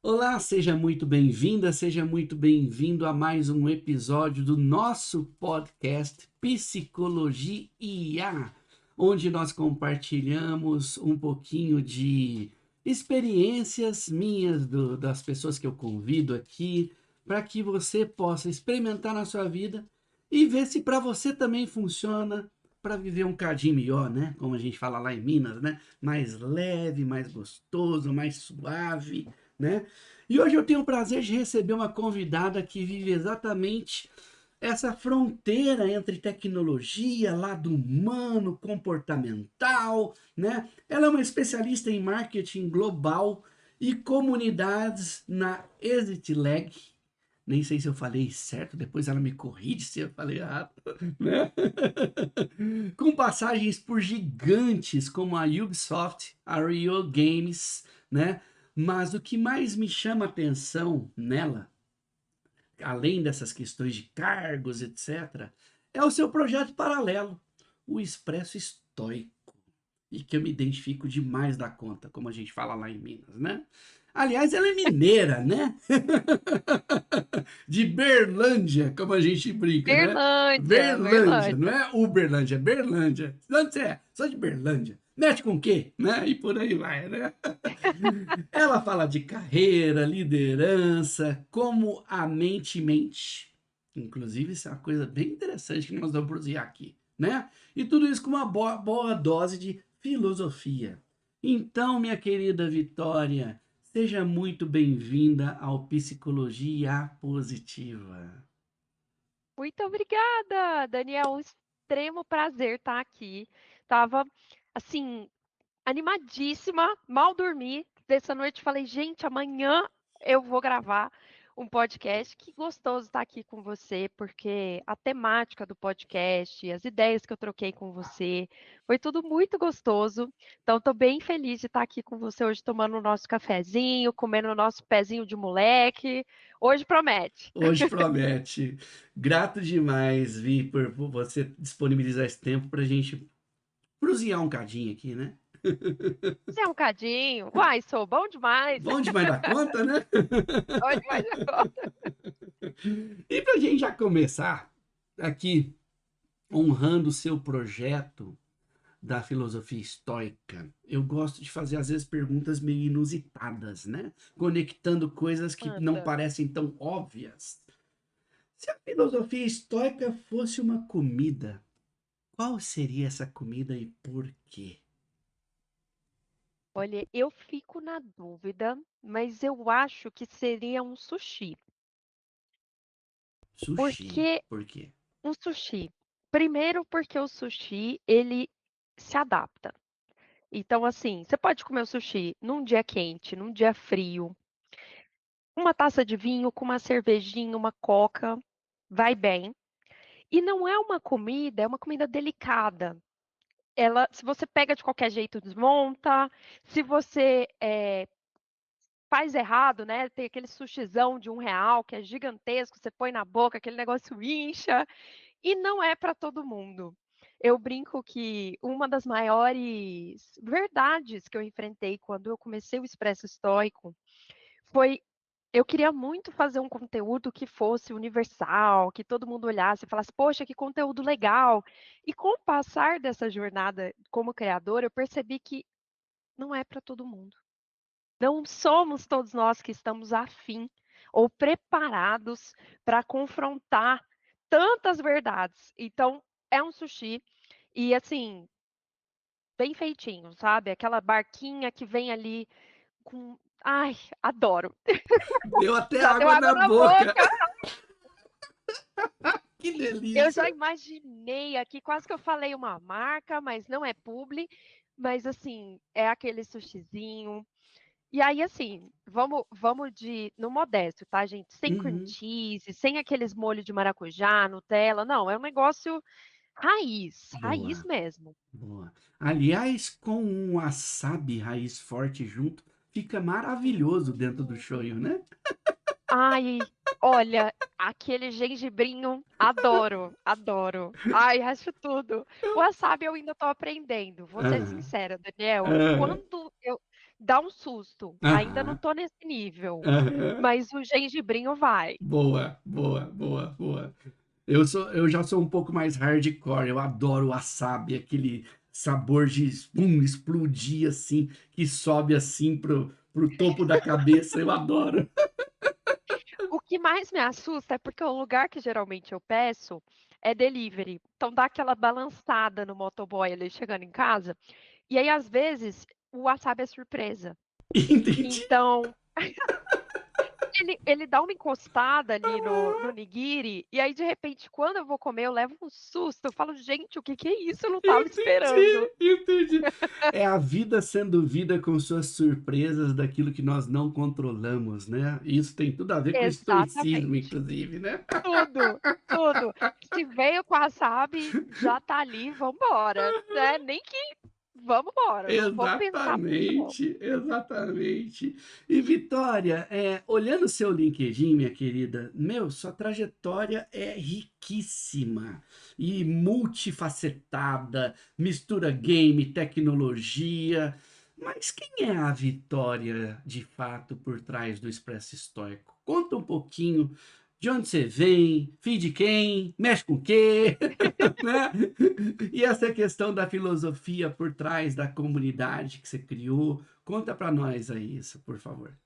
Olá, seja muito bem-vinda, seja muito bem-vindo a mais um episódio do nosso podcast Psicologia IA, onde nós compartilhamos um pouquinho de experiências minhas, das pessoas que eu convido aqui, para que você possa experimentar na sua vida e ver se para você também funciona para viver um cadinho melhor, né? Como a gente fala lá em Minas, né? Mais leve, mais gostoso, mais suave, né? E hoje eu tenho o prazer de receber uma convidada que vive exatamente essa fronteira entre tecnologia, lado humano, comportamental, né? Ela é uma especialista em marketing global e comunidades na ExitLag. Nem sei se eu falei certo, depois ela me corrige se eu falei errado, né? Com passagens por gigantes como a Ubisoft, a Rio Games, né? Mas o que mais me chama a atenção nela, além dessas questões de cargos, etc., é o seu projeto paralelo, o Expresso Estoico, e que eu me identifico demais da conta, como a gente fala lá em Minas, né? Aliás, ela é mineira, né? De Berlândia, como a gente brinca, né? Berlândia, Berlândia, não Berlândia. é Uberlândia, é Berlândia. De onde você é? Sou de Berlândia. Mete com o quê? Né? E por aí vai, né? Ela fala de carreira, liderança, como a mente mente. Inclusive, isso é uma coisa bem interessante que nós vamos produzir aqui, né? E tudo isso com uma boa dose de filosofia. Então, minha querida Vitória, seja muito bem-vinda ao Psicologia Positiva. Muito obrigada, Daniel. Um extremo prazer estar aqui. Tava, assim, animadíssima, mal dormi. Dessa noite falei, gente, amanhã eu vou gravar um podcast. Que gostoso estar aqui com você, porque a temática do podcast, as ideias que eu troquei com você, foi tudo muito gostoso. Então, estou bem feliz de estar aqui com você hoje, tomando o nosso cafezinho, comendo o nosso pezinho de moleque. Hoje promete. Hoje promete. Grato demais, Vi, por você disponibilizar esse tempo para a gente prosear um cadinho aqui, né? Você é um cadinho. Uai, sou bom demais. Bom demais da conta, né? Bom demais agora. E para a gente já começar aqui honrando o seu projeto da filosofia estoica, eu gosto de fazer às vezes perguntas meio inusitadas, né? Conectando coisas que não Manda. parecem tão óbvias. Se a filosofia estoica fosse uma comida, qual seria essa comida e por quê? Olha, eu fico na dúvida, mas eu acho que seria um sushi. Sushi. Porque Por quê? um sushi. Primeiro, porque o sushi, ele se adapta. Então, assim, você pode comer o sushi num dia quente, num dia frio, uma taça de vinho, com uma cervejinha, uma coca, vai bem. E não é uma comida, é uma comida delicada. Ela, se você pega de qualquer jeito, desmonta. Se você faz errado, né, tem aquele sushizão de R$ 1 que é gigantesco, você põe na boca, aquele negócio incha, e não é para todo mundo. Eu brinco que uma das maiores verdades que eu enfrentei quando eu comecei o Expresso Estoico foi eu queria muito fazer um conteúdo que fosse universal, que todo mundo olhasse e falasse: "Poxa, que conteúdo legal". E com o passar dessa jornada como criadora, eu percebi que não é para todo mundo. Não somos todos nós que estamos afim ou preparados para confrontar tantas verdades. Então, é um sushi e, assim, bem feitinho, sabe, aquela barquinha que vem ali com ai, adoro. Deu até Já deu água água na na boca. boca. Que Eu já delícia. imaginei aqui, quase que eu falei uma marca, mas não é publi, mas, assim, é aquele sushizinho. E aí, assim, vamos de no modesto, tá, gente? Sem cream Uhum. cheese, sem aqueles molhos de maracujá, Nutella, não, é um negócio raiz, raiz Boa, mesmo. boa. Aliás, com um wasabi raiz forte junto, fica maravilhoso dentro do Hum. shoyu, né? Ai, olha, aquele gengibrinho, adoro, adoro. Ai, acho tudo. O wasabi eu ainda tô aprendendo, vou ser Aham, sincera, Daniel, aham. quando eu dá um susto. Ainda não Aham, tô nesse nível, aham. mas o gengibrinho vai. Boa, boa, boa, boa. Eu já sou um pouco mais hardcore, eu adoro o wasabi, aquele sabor de explodir assim, que sobe assim pro topo da cabeça, eu adoro. O que mais me assusta é porque o lugar que geralmente eu peço é delivery, então dá aquela balançada no motoboy ali chegando em casa, e aí às vezes o wasabi é surpresa. Entendi. Então ele dá uma encostada ali no nigiri, e aí de repente quando eu vou comer eu levo um susto, eu falo: "Gente, o que que é isso? Eu não estava esperando". Entendi, entendi. É a vida sendo vida com suas surpresas daquilo que nós não controlamos, né. Isso tem tudo a ver com estoicismo, Exatamente. inclusive, né. Tudo, tudo. Se veio com wasabi, já tá ali, vamos embora, né, nem que vamos embora, não vou pensar muito não. Exatamente, exatamente. E Vitória, olhando o seu LinkedIn, minha querida, meu, sua trajetória é riquíssima e multifacetada, mistura game, tecnologia. Mas quem é a Vitória, de fato, por trás do Expresso Estoico? Conta um pouquinho de onde você vem, filho de quem, mexe com o quê, né? E essa questão da filosofia por trás da comunidade que você criou, conta para nós aí isso, por favor.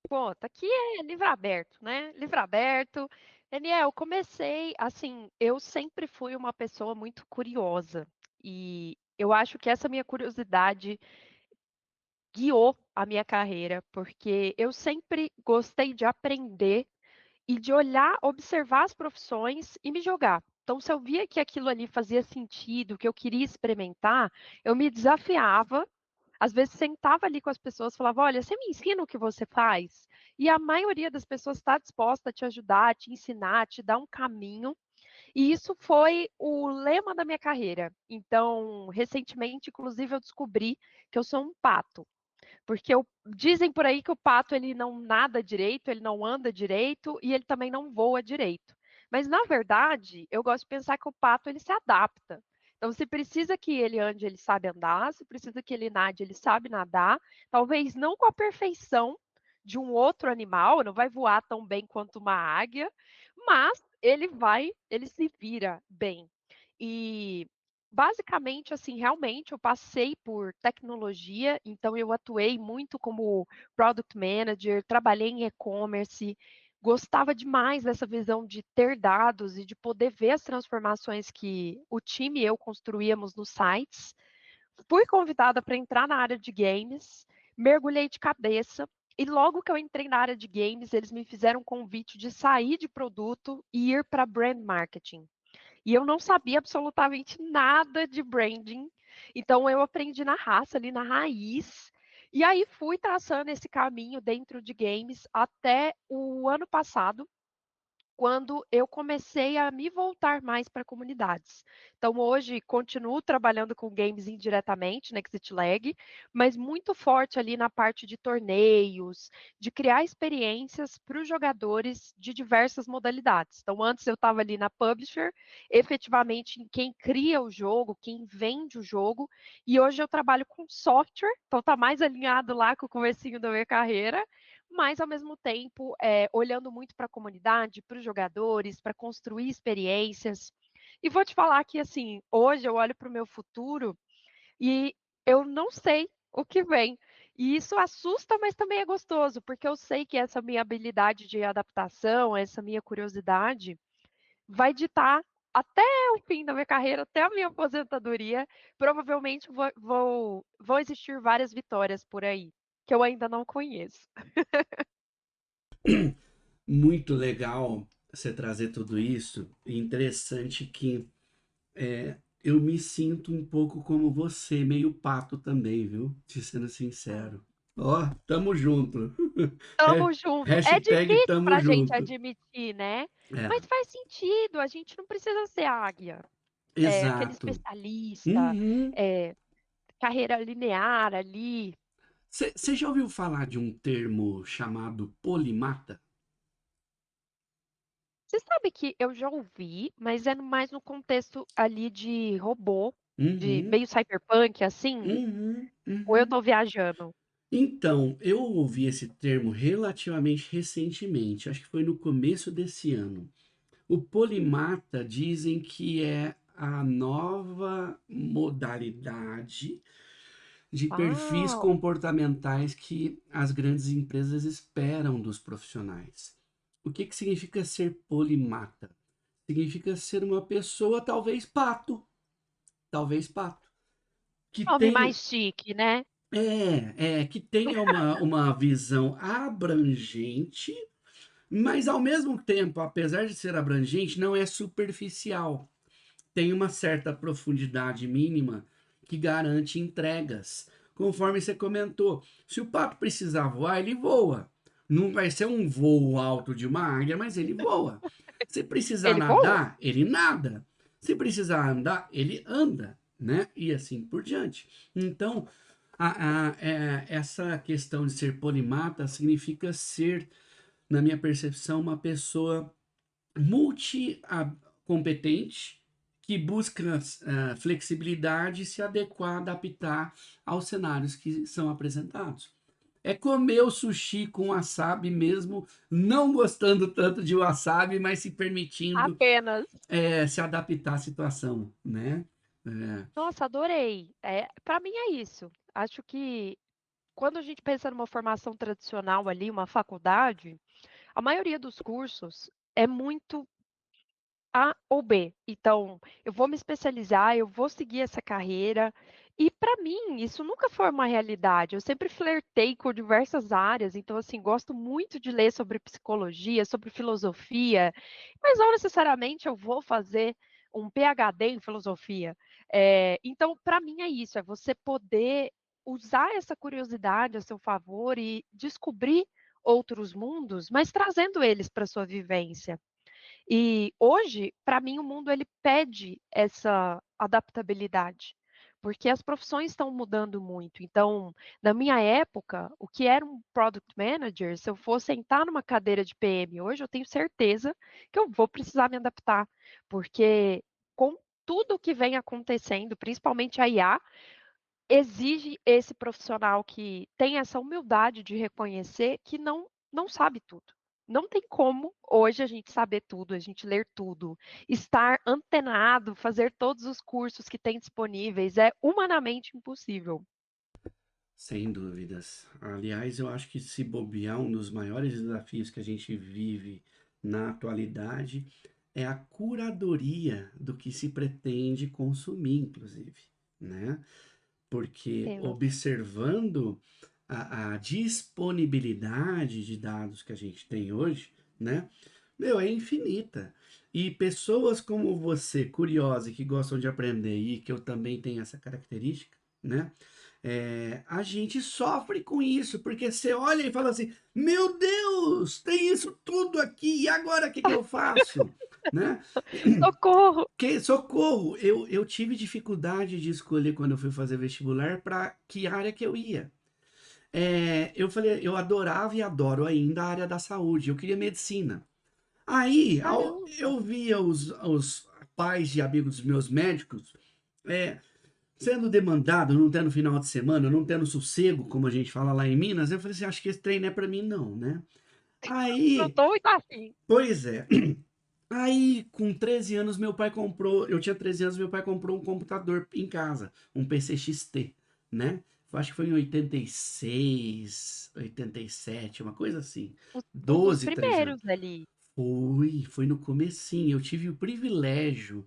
Conta, aqui é livro aberto, né, livro aberto. Daniel, eu comecei assim, eu sempre fui uma pessoa muito curiosa, e eu acho que essa minha curiosidade guiou a minha carreira, porque eu sempre gostei de aprender e de olhar, observar as profissões e me jogar. Então, se eu via que aquilo ali fazia sentido, que eu queria experimentar, eu me desafiava, às vezes sentava ali com as pessoas, e falava: "Olha, você me ensina o que você faz?". E a maioria das pessoas está disposta a te ajudar, a te ensinar, a te dar um caminho, e isso foi o lema da minha carreira. Então, recentemente, inclusive, eu descobri que eu sou um pato. Porque dizem por aí que o pato ele não nada direito, ele não anda direito e ele também não voa direito. Mas na verdade, eu gosto de pensar que o pato ele se adapta. Então, se precisa que ele ande, ele sabe andar, se precisa que ele nade, ele sabe nadar, talvez não com a perfeição de um outro animal, não vai voar tão bem quanto uma águia, mas ele se vira bem. E basicamente, assim, realmente eu passei por tecnologia, então eu atuei muito como product manager, trabalhei em e-commerce, gostava demais dessa visão de ter dados e de poder ver as transformações que o time e eu construíamos nos sites. Fui convidada para entrar na área de games, mergulhei de cabeça, e logo que eu entrei na área de games, eles me fizeram um convite de sair de produto e ir para brand marketing. E eu não sabia absolutamente nada de branding, então eu aprendi na raça, ali na raiz, e aí fui traçando esse caminho dentro de games até o ano passado, quando eu comecei a me voltar mais para comunidades. Então hoje continuo trabalhando com games indiretamente na Exit Lag, mas muito forte ali na parte de torneios, de criar experiências para os jogadores de diversas modalidades. Então antes eu estava ali na publisher, efetivamente em quem cria o jogo, quem vende o jogo, e hoje eu trabalho com software, então está mais alinhado lá com o comecinho da minha carreira, mas ao mesmo tempo, olhando muito para a comunidade, para os jogadores, para construir experiências. E vou te falar que, assim, hoje eu olho para o meu futuro e eu não sei o que vem. E isso assusta, mas também é gostoso, porque eu sei que essa minha habilidade de adaptação, essa minha curiosidade, vai ditar até o fim da minha carreira, até a minha aposentadoria. Provavelmente vão existir várias vitórias por aí, que eu ainda não conheço. Muito legal você trazer tudo isso. E interessante que eu me sinto um pouco como você, meio pato também, viu? Te sendo sincero. Ó, tamo junto. Tamo junto. É Hashtag difícil tamo pra gente junto. admitir, né, É, mas faz sentido, a gente não precisa ser águia, aquele exato. especialista, Uhum. carreira linear ali. Você já ouviu falar de um termo chamado polimata? Você sabe que eu já ouvi, mas é mais no contexto ali de robô, de Uhum, meio cyberpunk, assim, uhum, ou eu uhum. tô viajando? Então, eu ouvi esse termo relativamente recentemente, acho que foi no começo desse ano. O polimata dizem que é a nova modalidade de perfis Ah, comportamentais que as grandes empresas esperam dos profissionais. O que que significa ser polimata? Significa ser uma pessoa talvez pato, que nome tenha mais chique, né? que tenha uma visão abrangente, mas ao mesmo tempo, apesar de ser abrangente, não é superficial. Tem uma certa profundidade mínima que garante entregas. Conforme você comentou, se o pato precisar voar, ele voa. Não vai ser um voo alto de uma águia, mas ele voa. Se precisar Ele voa? nadar, ele nada. Se precisar andar, ele anda, né? E assim por diante. Então, essa questão de ser polimata significa ser, na minha percepção, uma pessoa multi-competente que busca flexibilidade e se adequar, adaptar aos cenários que são apresentados. É comer o sushi com wasabi mesmo, não gostando tanto de wasabi, mas se permitindo Apenas. se adaptar à situação, né? É, Nossa, adorei. Para mim é isso. Acho que quando a gente pensa numa formação tradicional ali, uma faculdade, a maioria dos cursos é muito A ou B. Então, eu vou me especializar, eu vou seguir essa carreira. E para mim, isso nunca foi uma realidade. Eu sempre flertei com diversas áreas, então assim, gosto muito de ler sobre psicologia, sobre filosofia, mas não necessariamente eu vou fazer um PhD em filosofia. Então, para mim é isso, é você poder usar essa curiosidade a seu favor e descobrir outros mundos, mas trazendo eles para sua vivência. E hoje, para mim, o mundo ele pede essa adaptabilidade, porque as profissões estão mudando muito. Então, na minha época, o que era um product manager, se eu for sentar numa cadeira de PM hoje, eu tenho certeza que eu vou precisar me adaptar, porque com tudo que vem acontecendo, principalmente a IA, exige esse profissional que tem essa humildade de reconhecer que não sabe tudo. Não tem como hoje a gente saber tudo, a gente ler tudo, estar antenado, fazer todos os cursos que tem disponíveis, é humanamente impossível. sem dúvidas. Aliás, eu acho que se bobear, um dos maiores desafios que a gente vive na atualidade é a curadoria do que se pretende consumir, inclusive, né? Porque Entendo. observando a disponibilidade de dados que a gente tem hoje, né? Meu, é infinita. E pessoas como você, curiosa e que gostam de aprender, e que eu também tenho essa característica, né? A gente sofre com isso, porque você olha e fala assim: Meu Deus, tem isso tudo aqui, e agora o que que eu faço? Né? Socorro! Que socorro! Eu tive dificuldade de escolher quando eu fui fazer vestibular para que área que eu ia. Eu falei, eu adorava e adoro ainda a área da saúde, eu queria medicina. Aí, Caramba! eu via os pais e amigos dos meus médicos é, sendo demandado, não tendo final de semana, não tendo sossego, como a gente fala lá em Minas. Eu falei assim, acho que esse trem não é para mim não, né? Não Aí, tô muito afim. pois é, aí com 13 anos meu pai comprou, eu tinha 13 anos, meu pai comprou um computador em casa, um PC XT, né? Eu acho que foi em 86, 87, uma coisa assim. Um dos 12, 13 anos. primeiros ali. Foi no comecinho. Eu tive o privilégio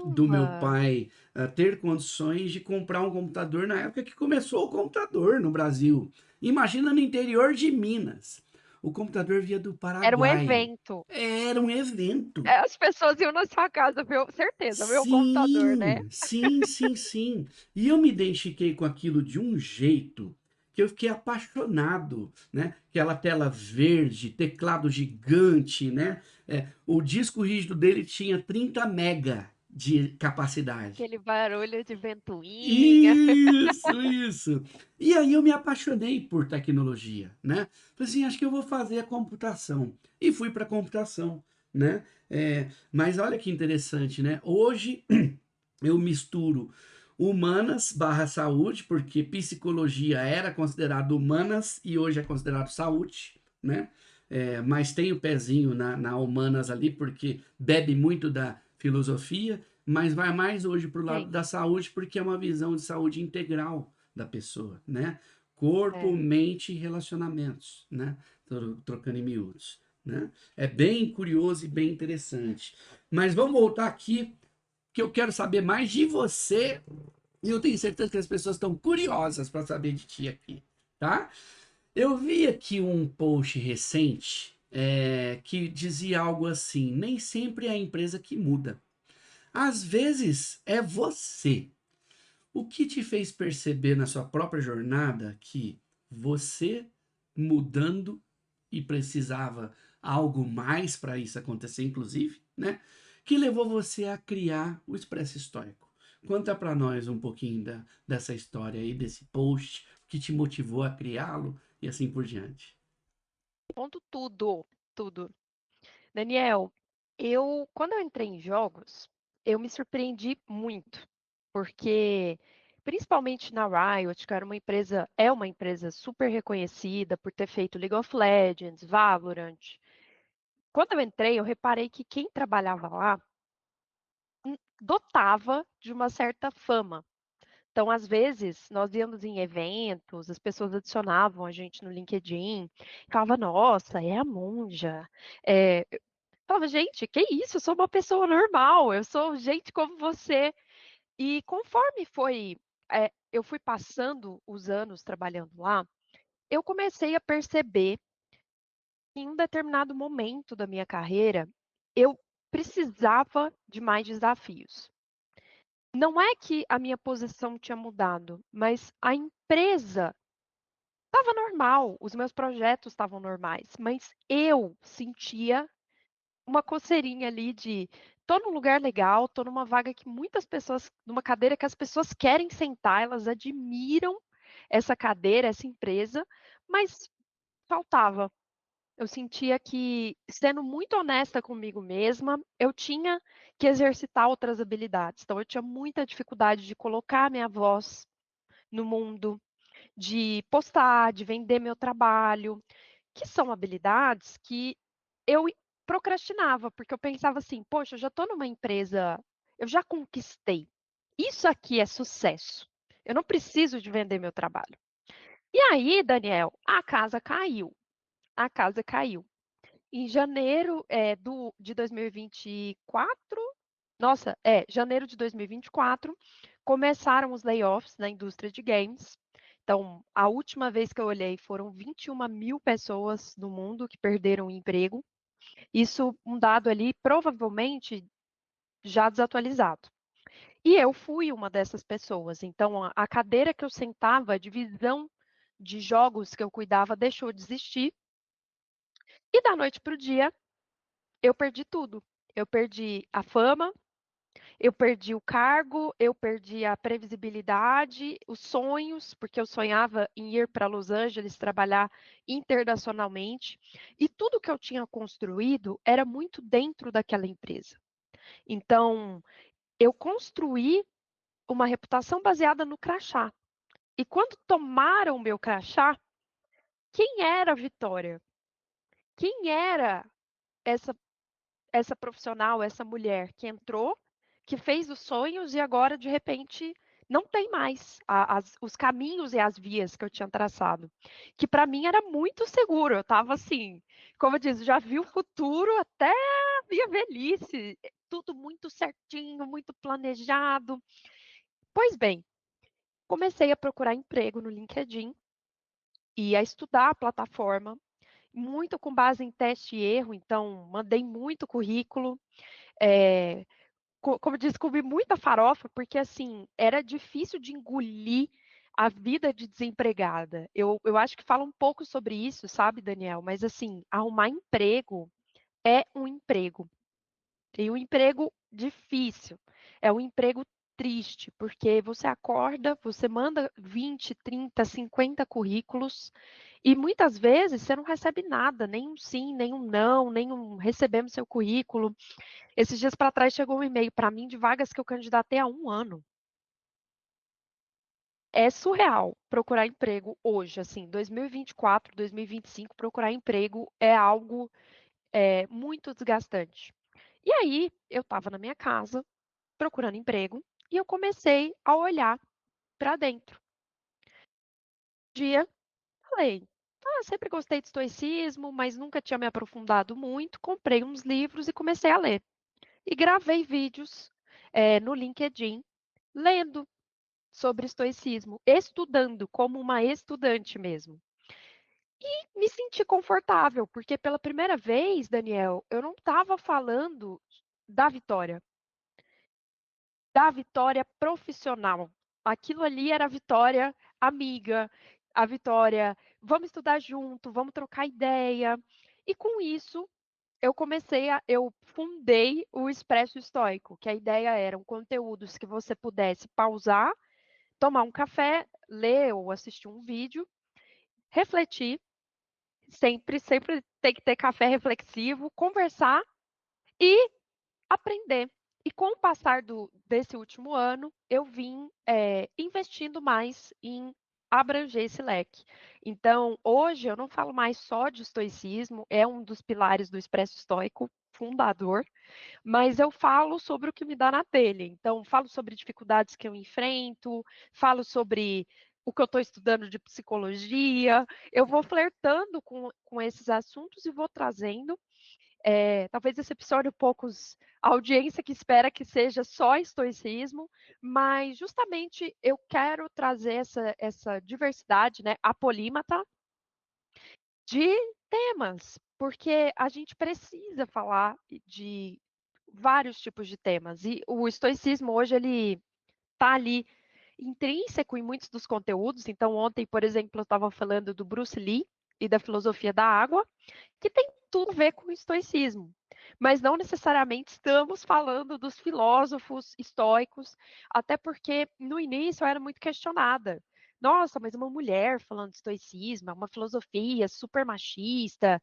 do meu Caramba! pai ter condições de comprar um computador na época que começou o computador no Brasil. Imagina no interior de Minas. O computador via do Era um Paraguai. evento. Era um evento. As pessoas iam na sua casa ver, certeza, ver o computador, né? Sim, sim, sim, sim. E eu me identifiquei com aquilo de um jeito que eu fiquei apaixonado, né? Aquela tela verde, teclado gigante, né? O disco rígido dele tinha 30 mega de capacidade. Aquele barulho de ventoinha. Isso. E aí eu me apaixonei por tecnologia, né? Falei assim, acho que eu vou fazer a computação. E fui para a computação, né? Mas olha que interessante, né? Hoje eu misturo humanas barra saúde, porque psicologia era considerado humanas e hoje é considerado saúde, né? Mas tem o pezinho na humanas ali, porque bebe muito da filosofia, mas vai mais hoje para o lado Sim, da saúde, porque é uma visão de saúde integral da pessoa, né? Corpo, é. mente e relacionamentos, né? Trocando em miúdos, né? É bem curioso e bem interessante. Mas vamos voltar aqui, que eu quero saber mais de você e eu tenho certeza que as pessoas estão curiosas para saber de ti aqui, tá? Eu vi aqui um post recente que dizia algo assim: nem sempre é a empresa que muda. Às vezes é você. O que te fez perceber na sua própria jornada que você mudando e precisava algo mais para isso acontecer, inclusive, né? Que levou você a criar o Expresso Histórico. Conta para nós um pouquinho dessa história aí, desse post, o que te motivou a criá-lo e assim por diante. Conto tudo, tudo. Daniel, quando eu entrei em jogos, eu me surpreendi muito, porque principalmente na Riot, que era uma empresa super reconhecida por ter feito League of Legends, Valorant. Quando eu entrei, eu reparei que quem trabalhava lá dotava de uma certa fama. Então, às vezes, nós íamos em eventos, as pessoas adicionavam a gente no LinkedIn, falava, nossa, é a Monja. Eu falava, gente, que isso? Eu sou uma pessoa normal, eu sou gente como você. E conforme eu fui passando os anos trabalhando lá, eu comecei a perceber que em um determinado momento da minha carreira, eu precisava de mais desafios. Não é que a minha posição tinha mudado, mas a empresa estava normal, os meus projetos estavam normais, mas eu sentia uma coceirinha ali de tô num lugar legal, tô numa vaga que muitas pessoas, numa cadeira que as pessoas querem sentar, elas admiram essa cadeira, essa empresa, mas faltava. Eu sentia que, sendo muito honesta comigo mesma, eu tinha que exercitar outras habilidades. Então, eu tinha muita dificuldade de colocar a minha voz no mundo, de postar, de vender meu trabalho, que são habilidades que eu procrastinava, porque eu pensava assim: poxa, eu já estou numa empresa, eu já conquistei. Isso aqui é sucesso. Eu não preciso de vender meu trabalho. E aí, Daniel, a casa caiu. A casa caiu. Em janeiro, de 2024, nossa, janeiro de 2024, começaram os layoffs na indústria de games. Então, a última vez que eu olhei, foram 21.000 pessoas no mundo que perderam o emprego. Isso, um dado ali, provavelmente já desatualizado. E eu fui uma dessas pessoas. Então, a cadeira que eu sentava, a divisão de jogos que eu cuidava, deixou de existir. E da noite para o dia, eu perdi tudo. Eu perdi a fama, eu perdi o cargo, eu perdi a previsibilidade, os sonhos, porque eu sonhava em ir para Los Angeles trabalhar internacionalmente, e tudo que eu tinha construído era muito dentro daquela empresa. Então, eu construí uma reputação baseada no crachá. E quando tomaram o meu crachá, quem era a Vitória? Quem era essa essa profissional, essa mulher que entrou, que fez os sonhos e agora, de repente, não tem mais os caminhos e as vias que eu tinha traçado. Que para mim era muito seguro. Eu estava assim, como eu disse, já vi o futuro até a minha velhice. Tudo muito certinho, muito planejado. Pois bem, comecei a procurar emprego no LinkedIn e a estudar a plataforma, muito com base em teste e erro, então mandei muito currículo. É, como diz, comi muita farofa, porque assim, era difícil de engolir a vida de desempregada. Eu acho que fala um pouco sobre isso, sabe, Daniel? Mas assim, arrumar emprego é um emprego. E um emprego difícil. É um emprego triste, porque você acorda, você manda 20, 30, 50 currículos e muitas vezes você não recebe nada, nem um sim, nem um não, nem um recebemos seu currículo. Esses dias para trás chegou um e-mail para mim de vagas que eu candidatei há um ano. é surreal procurar emprego hoje, assim, 2024, 2025, procurar emprego é algo, muito desgastante. E aí, eu estava na minha casa, procurando emprego, e eu comecei a olhar para dentro. Um dia, falei: "Ah, sempre gostei de estoicismo, mas nunca tinha me aprofundado muito", comprei uns livros e comecei a ler. E gravei vídeos, no LinkedIn, lendo sobre estoicismo, estudando, como uma estudante mesmo. E me senti confortável, porque pela primeira vez, Daniel, eu não estava falando da vitória, da vitória profissional. Aquilo ali era a vitória amiga, a vitória, vamos estudar junto, vamos trocar ideia. E com isso, eu fundei o Expresso Estoico, que a ideia eram conteúdos que você pudesse pausar, tomar um café, ler ou assistir um vídeo, refletir, sempre tem que ter café reflexivo, conversar e aprender. E com o passar desse último ano, eu vim, investindo mais em abranger esse leque. Então, hoje eu não falo mais só de estoicismo, é um dos pilares do Expresso Estoico, fundador, mas eu falo sobre o que me dá na telha. Então, falo sobre dificuldades que eu enfrento, falo sobre o que eu estou estudando de psicologia, eu vou flertando com esses assuntos e vou trazendo. Talvez decepcione um pouco a audiência que espera que seja só estoicismo, mas justamente eu quero trazer essa diversidade, né, apolímata, de temas, porque a gente precisa falar de vários tipos de temas. E o estoicismo hoje ele está ali intrínseco em muitos dos conteúdos. Então, ontem, por exemplo, eu estava falando do Bruce Lee e da filosofia da água, que tem tudo a ver com o estoicismo. Mas não necessariamente estamos falando dos filósofos estoicos, até porque no início eu era muito questionada. Nossa, mas uma mulher falando de estoicismo, é uma filosofia super machista,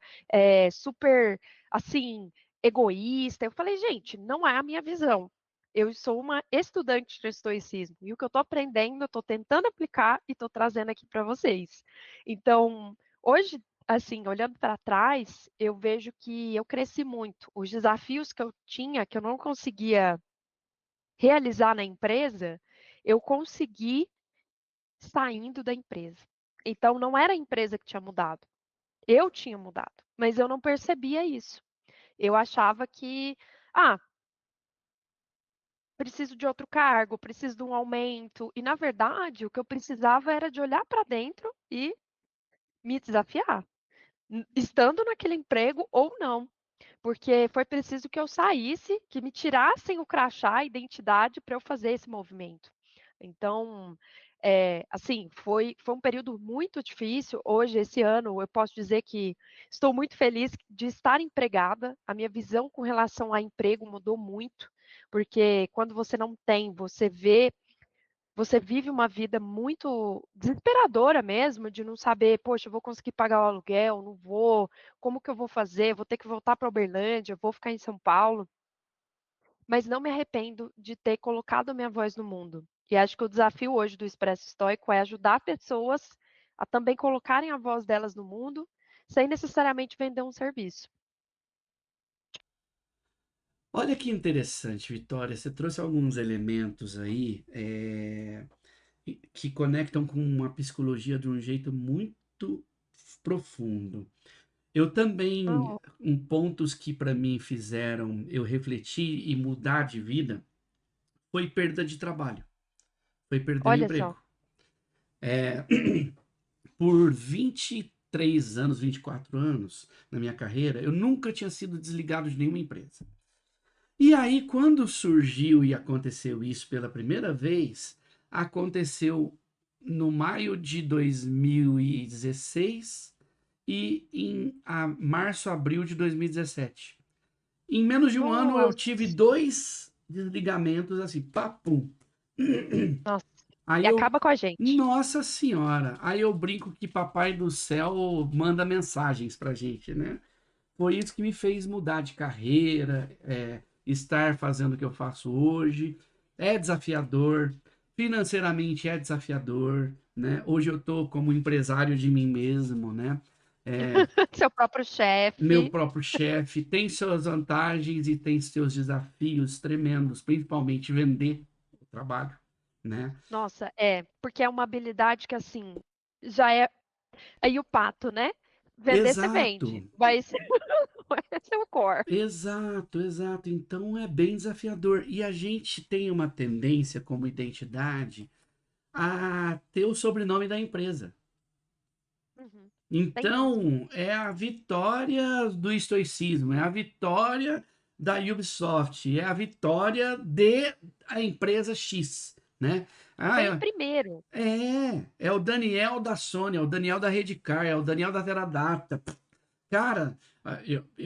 super, assim, egoísta. Eu falei, gente, não é a minha visão. Eu sou uma estudante de estoicismo e o que eu estou aprendendo, eu estou tentando aplicar e estou trazendo aqui para vocês. Então, hoje, assim, olhando para trás, eu vejo que eu cresci muito. Os desafios que eu tinha, que eu não conseguia realizar na empresa, eu consegui saindo da empresa. Então, não era a empresa que tinha mudado, eu tinha mudado, mas eu não percebia isso. Eu achava que, ah, preciso de outro cargo, preciso de um aumento. E, na verdade, o que eu precisava era de olhar para dentro e me desafiar, estando naquele emprego ou não. Porque foi preciso que eu saísse, que me tirassem o crachá, a identidade, para eu fazer esse movimento. Então, assim, foi um período muito difícil. Hoje, esse ano, eu posso dizer que estou muito feliz de estar empregada. A minha visão com relação a emprego mudou muito, porque quando você não tem, você vive uma vida muito desesperadora mesmo, de não saber: "Poxa, eu vou conseguir pagar o aluguel, não vou, como que eu vou fazer? Vou ter que voltar para Uberlândia, vou ficar em São Paulo". Mas não me arrependo de ter colocado a minha voz no mundo. E acho que o desafio hoje do Expresso Estoico é ajudar pessoas a também colocarem a voz delas no mundo, sem necessariamente vender um serviço. Olha que interessante, Vitória. Você trouxe alguns elementos aí que conectam com a psicologia de um jeito muito profundo. Eu também, Oh, pontos que para mim fizeram eu refletir e mudar de vida foi perda de trabalho, foi perder o olha só. emprego. Por 23 anos, 24 anos na minha carreira, eu nunca tinha sido desligado de nenhuma empresa. E aí, quando surgiu e aconteceu isso pela primeira vez, aconteceu no maio de 2016 e em março, abril de 2017. Em menos de um ano, eu tive Nossa, dois desligamentos assim, papum. nossa. Aí E eu, acaba com a gente. nossa senhora, aí eu brinco que papai do céu manda mensagens pra gente, né? Foi isso que me fez mudar de carreira, estar fazendo o que eu faço hoje. É desafiador. financeiramente é desafiador, né? Hoje eu tô como empresário de mim mesmo, né? Seu próprio Meu chefe. próprio chefe tem suas vantagens e tem seus desafios tremendos, principalmente vender o trabalho, né? Nossa, porque é uma habilidade que, assim, já é aí o pato, né, vender você vende, Exato, mas esse é o core. exato, exato. Então é bem desafiador. E a gente tem uma tendência como identidade a ter o sobrenome da empresa. Uhum. Tem mesmo. Então, é a vitória do estoicismo, é a vitória da Ubisoft, é a vitória de a empresa X, né? Ah, Vem primeiro. é o Daniel da Sony, é o Daniel da Redcar, é o Daniel da Teradata. Cara,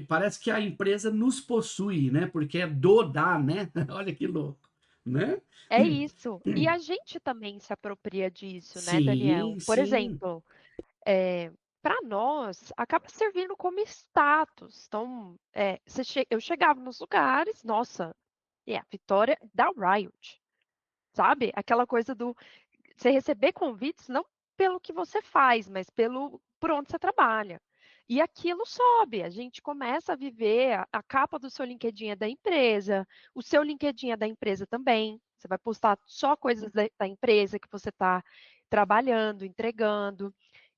parece que a empresa nos possui, né? Porque é do da, né? Olha que louco, né? É isso. E a gente também se apropria disso, né, Daniel. Sim, Por sim. exemplo, para nós, acaba servindo como status. Então, eu chegava nos lugares, nossa, é a vitória da Riot, sabe? Aquela coisa do você receber convites não pelo que você faz, mas por onde você trabalha. E aquilo sobe, a gente começa a viver a capa do seu LinkedIn é da empresa, o seu LinkedIn é da empresa também. Você vai postar só coisas da empresa que você está trabalhando, entregando.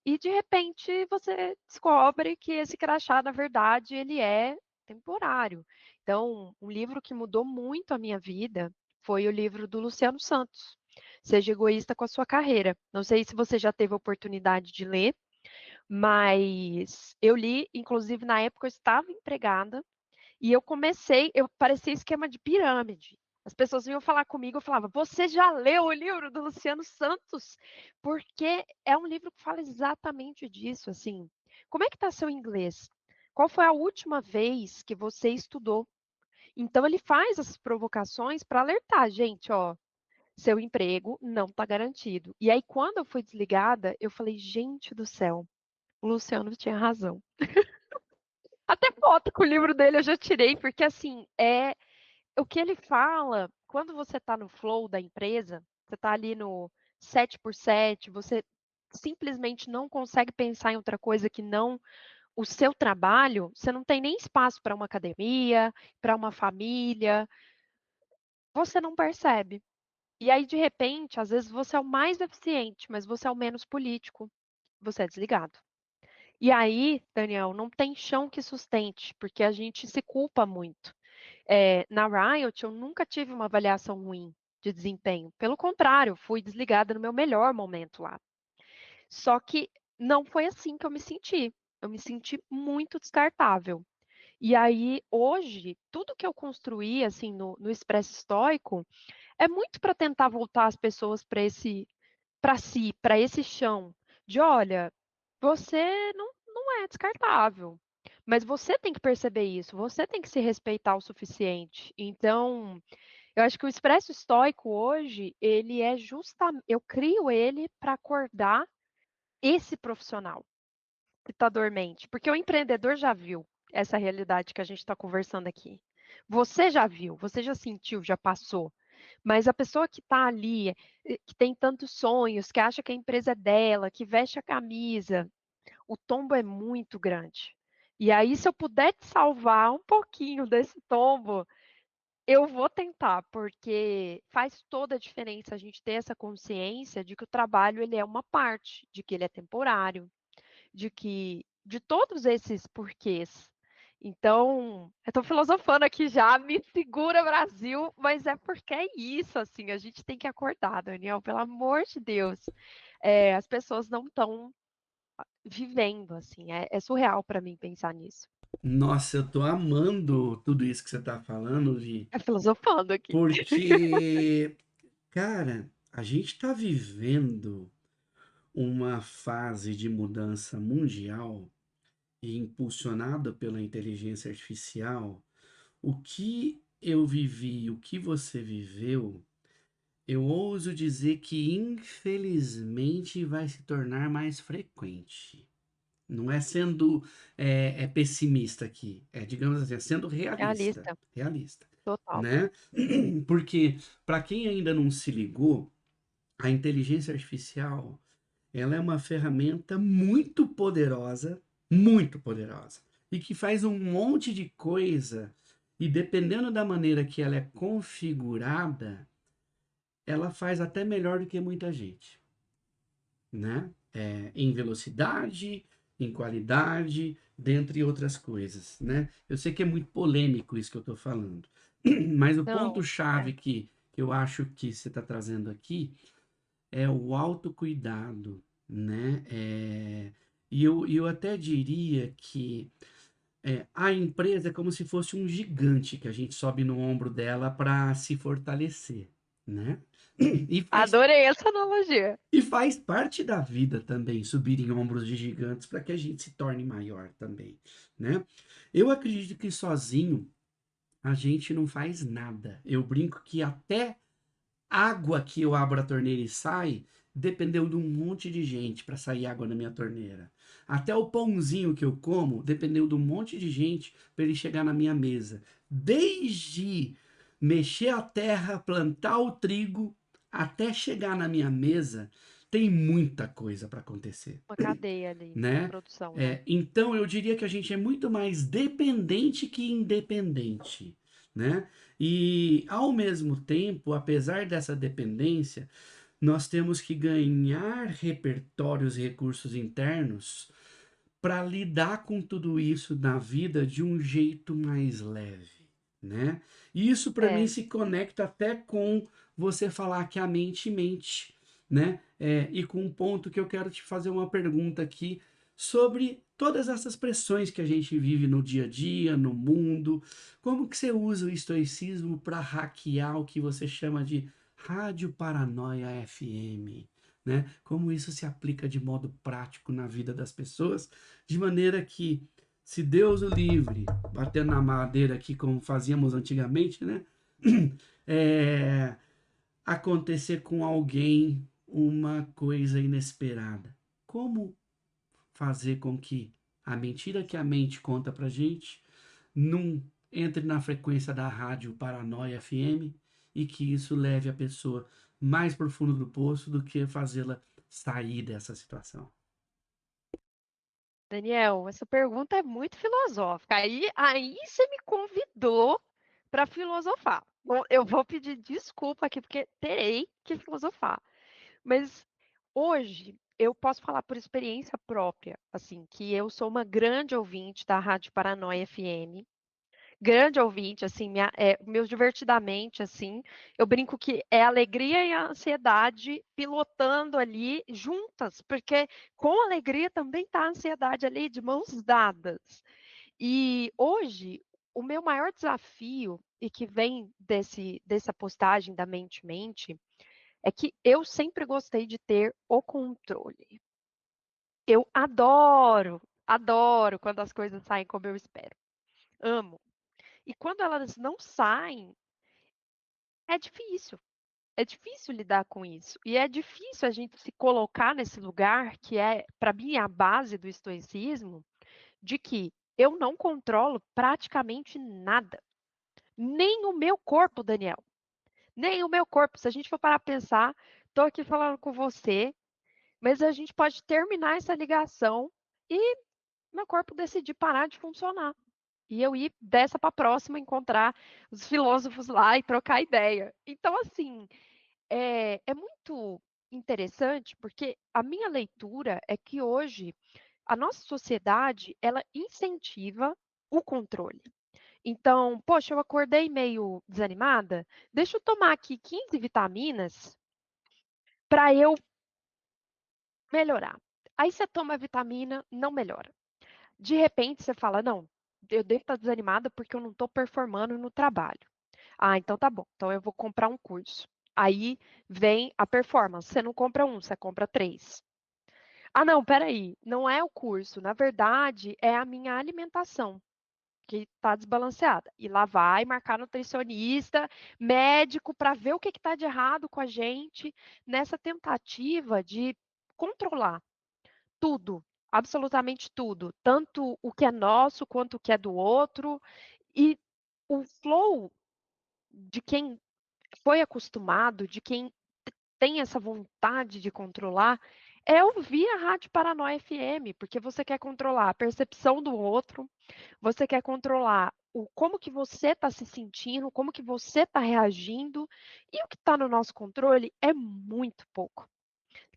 E de repente você descobre que esse crachá, na verdade, ele é temporário. Então, um livro que mudou muito a minha vida foi o livro do Luciano Santos, Seja Egoísta com a Sua Carreira. Não sei se você já teve a oportunidade de ler, mas eu li, inclusive na época eu estava empregada, e eu parecia esquema de pirâmide. As pessoas vinham falar comigo, eu falava, você já leu o livro do Luciano Santos? Porque é um livro que fala exatamente disso, assim. Como é que está seu inglês? Qual foi a última vez que você estudou? Então ele faz essas provocações para alertar, gente, ó, seu emprego não está garantido. E aí, quando eu fui desligada, eu falei, gente do céu, o Luciano tinha razão. Até foto com o livro dele eu já tirei, porque assim, o que ele fala, quando você está no flow da empresa, você está ali no 7x7, você simplesmente não consegue pensar em outra coisa que não o seu trabalho, você não tem nem espaço para uma academia, para uma família, você não percebe. E aí, de repente, às vezes você é o mais eficiente, mas você é o menos político, você é desligado. E aí, Daniel, não tem chão que sustente, porque a gente se culpa muito. Na Riot, eu nunca tive uma avaliação ruim de desempenho. Pelo contrário, fui desligada no meu melhor momento lá. Só que não foi assim que eu me senti. Eu me senti muito descartável. E aí, hoje, tudo que eu construí, assim, no Expresso Estoico, é muito para tentar voltar as pessoas para si, para esse chão, de olha, você não é descartável. Mas você tem que perceber isso, você tem que se respeitar o suficiente. Então, eu acho que o expresso estoico hoje, ele é justamente, eu crio ele para acordar esse profissional que está dormente, porque o empreendedor já viu essa realidade que a gente está conversando aqui. Você já viu, você já sentiu, já passou. Mas a pessoa que está ali, que tem tantos sonhos, que acha que a empresa é dela, que veste a camisa, o tombo é muito grande. E aí, se eu puder te salvar um pouquinho desse tombo, eu vou tentar, porque faz toda a diferença a gente ter essa consciência de que o trabalho ele é uma parte, de que ele é temporário, de todos esses porquês. Então, eu estou filosofando aqui já, me segura Brasil, mas é porque é isso, assim, a gente tem que acordar, Daniel, pelo amor de Deus. As pessoas não estão vivendo, assim, é surreal para mim pensar nisso. Nossa, eu tô amando tudo isso que você tá falando, Vi, É filosofando aqui. porque, cara, a gente tá vivendo uma fase de mudança mundial e impulsionada pela inteligência artificial. O que eu vivi, o que você viveu, eu ouso dizer que infelizmente vai se tornar mais frequente. Não é sendo pessimista aqui, digamos assim, é sendo realista, Realista, realista, total. né? Porque para quem ainda não se ligou, a inteligência artificial, ela é uma ferramenta muito poderosa, e que faz um monte de coisa, e dependendo da maneira que ela é configurada, ela faz até melhor do que muita gente, né? Em velocidade, em qualidade, dentre outras coisas, né? Eu sei que é muito polêmico isso que eu estou falando, mas o Não, ponto-chave é. que eu acho que você está trazendo aqui é o autocuidado, né? E eu até diria que a empresa é como se fosse um gigante que a gente sobe no ombro dela para se fortalecer, né? E faz, Adorei essa analogia. e faz parte da vida também subir em ombros de gigantes para que a gente se torne maior também, né? Eu acredito que sozinho a gente não faz nada. Eu brinco que até água que eu abro a torneira e sai, dependeu de um monte de gente para sair água na minha torneira. Até o pãozinho que eu como, dependeu de um monte de gente para ele chegar na minha mesa. Desde mexer a terra, plantar o trigo, até chegar na minha mesa, tem muita coisa para acontecer, Uma cadeia ali de né? produção, né? Então eu diria que a gente é muito mais dependente que independente, né? E ao mesmo tempo, apesar dessa dependência, nós temos que ganhar repertórios e recursos internos para lidar com tudo isso na vida de um jeito mais leve, né? E isso para mim É, se conecta até com você falar que a mente mente, né? E com um ponto que eu quero te fazer uma pergunta aqui sobre todas essas pressões que a gente vive no dia a dia, no mundo. Como que você usa o estoicismo para hackear o que você chama de rádio paranoia FM? Né? Como isso se aplica de modo prático na vida das pessoas, de maneira que, se Deus o livre, batendo na madeira aqui como fazíamos antigamente, né? É, acontecer com alguém uma coisa inesperada. Como fazer com que a mentira que a mente conta pra gente não entre na frequência da rádio Paranoia FM e que isso leve a pessoa mais pro fundo do poço do que fazê-la sair dessa situação. Daniel, essa pergunta é muito filosófica. Aí você me convidou para filosofar. Bom, eu vou pedir desculpa aqui, porque terei que filosofar. Mas hoje eu posso falar por experiência própria, assim, que eu sou uma grande ouvinte da Rádio Paranoia FM. Grande ouvinte, assim, meus divertidamente, assim, eu brinco que é a alegria e a ansiedade pilotando ali juntas, porque com a alegria também tá a ansiedade ali de mãos dadas. E hoje, o meu maior desafio, e que vem dessa postagem da Mente Mente, é que eu sempre gostei de ter o controle. Eu adoro, adoro quando as coisas saem como eu espero. Amo. E quando elas não saem, é difícil. É difícil lidar com isso. E é difícil a gente se colocar nesse lugar que é, para mim, a base do estoicismo, de que eu não controlo praticamente nada. Nem o meu corpo, Daniel. Nem o meu corpo. Se a gente for parar para pensar, estou aqui falando com você, mas a gente pode terminar essa ligação e meu corpo decidir parar de funcionar. E eu ir dessa para a próxima, encontrar os filósofos lá e trocar ideia. Então, assim, é muito interessante, porque a minha leitura é que hoje a nossa sociedade, ela incentiva o controle. Então, poxa, eu acordei meio desanimada, deixa eu tomar aqui 15 vitaminas para eu melhorar. Aí você toma a vitamina, não melhora. De repente você fala: "Não, eu devo estar desanimada porque eu não estou performando no trabalho". Ah, então tá bom, então eu vou comprar um curso. Aí vem a performance, você não compra um, você compra 3. Ah não, espera aí, não é o curso, na verdade é a minha alimentação que está desbalanceada. E lá vai marcar nutricionista, médico, para ver o que está de errado com a gente, nessa tentativa de controlar tudo, absolutamente tudo, tanto o que é nosso quanto o que é do outro. E o flow de quem foi acostumado, de quem tem essa vontade de controlar, é ouvir a Rádio Paranoia FM, porque você quer controlar a percepção do outro, você quer controlar o como que você está se sentindo, como que você está reagindo, e o que está no nosso controle é muito pouco.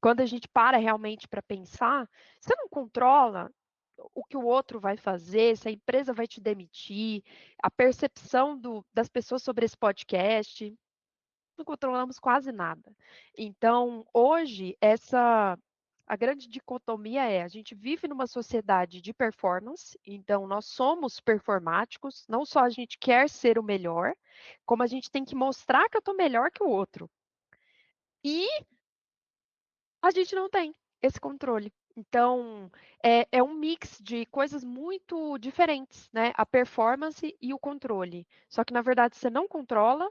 Quando a gente para realmente para pensar, você não controla o que o outro vai fazer, se a empresa vai te demitir, a percepção das pessoas sobre esse podcast, não controlamos quase nada. Então, hoje, a grande dicotomia é: a gente vive numa sociedade de performance, então nós somos performáticos, não só a gente quer ser o melhor, como a gente tem que mostrar que eu estou melhor que o outro. E a gente não tem esse controle. Então, é um mix de coisas muito diferentes, né, a performance e o controle. Só que, na verdade, você não controla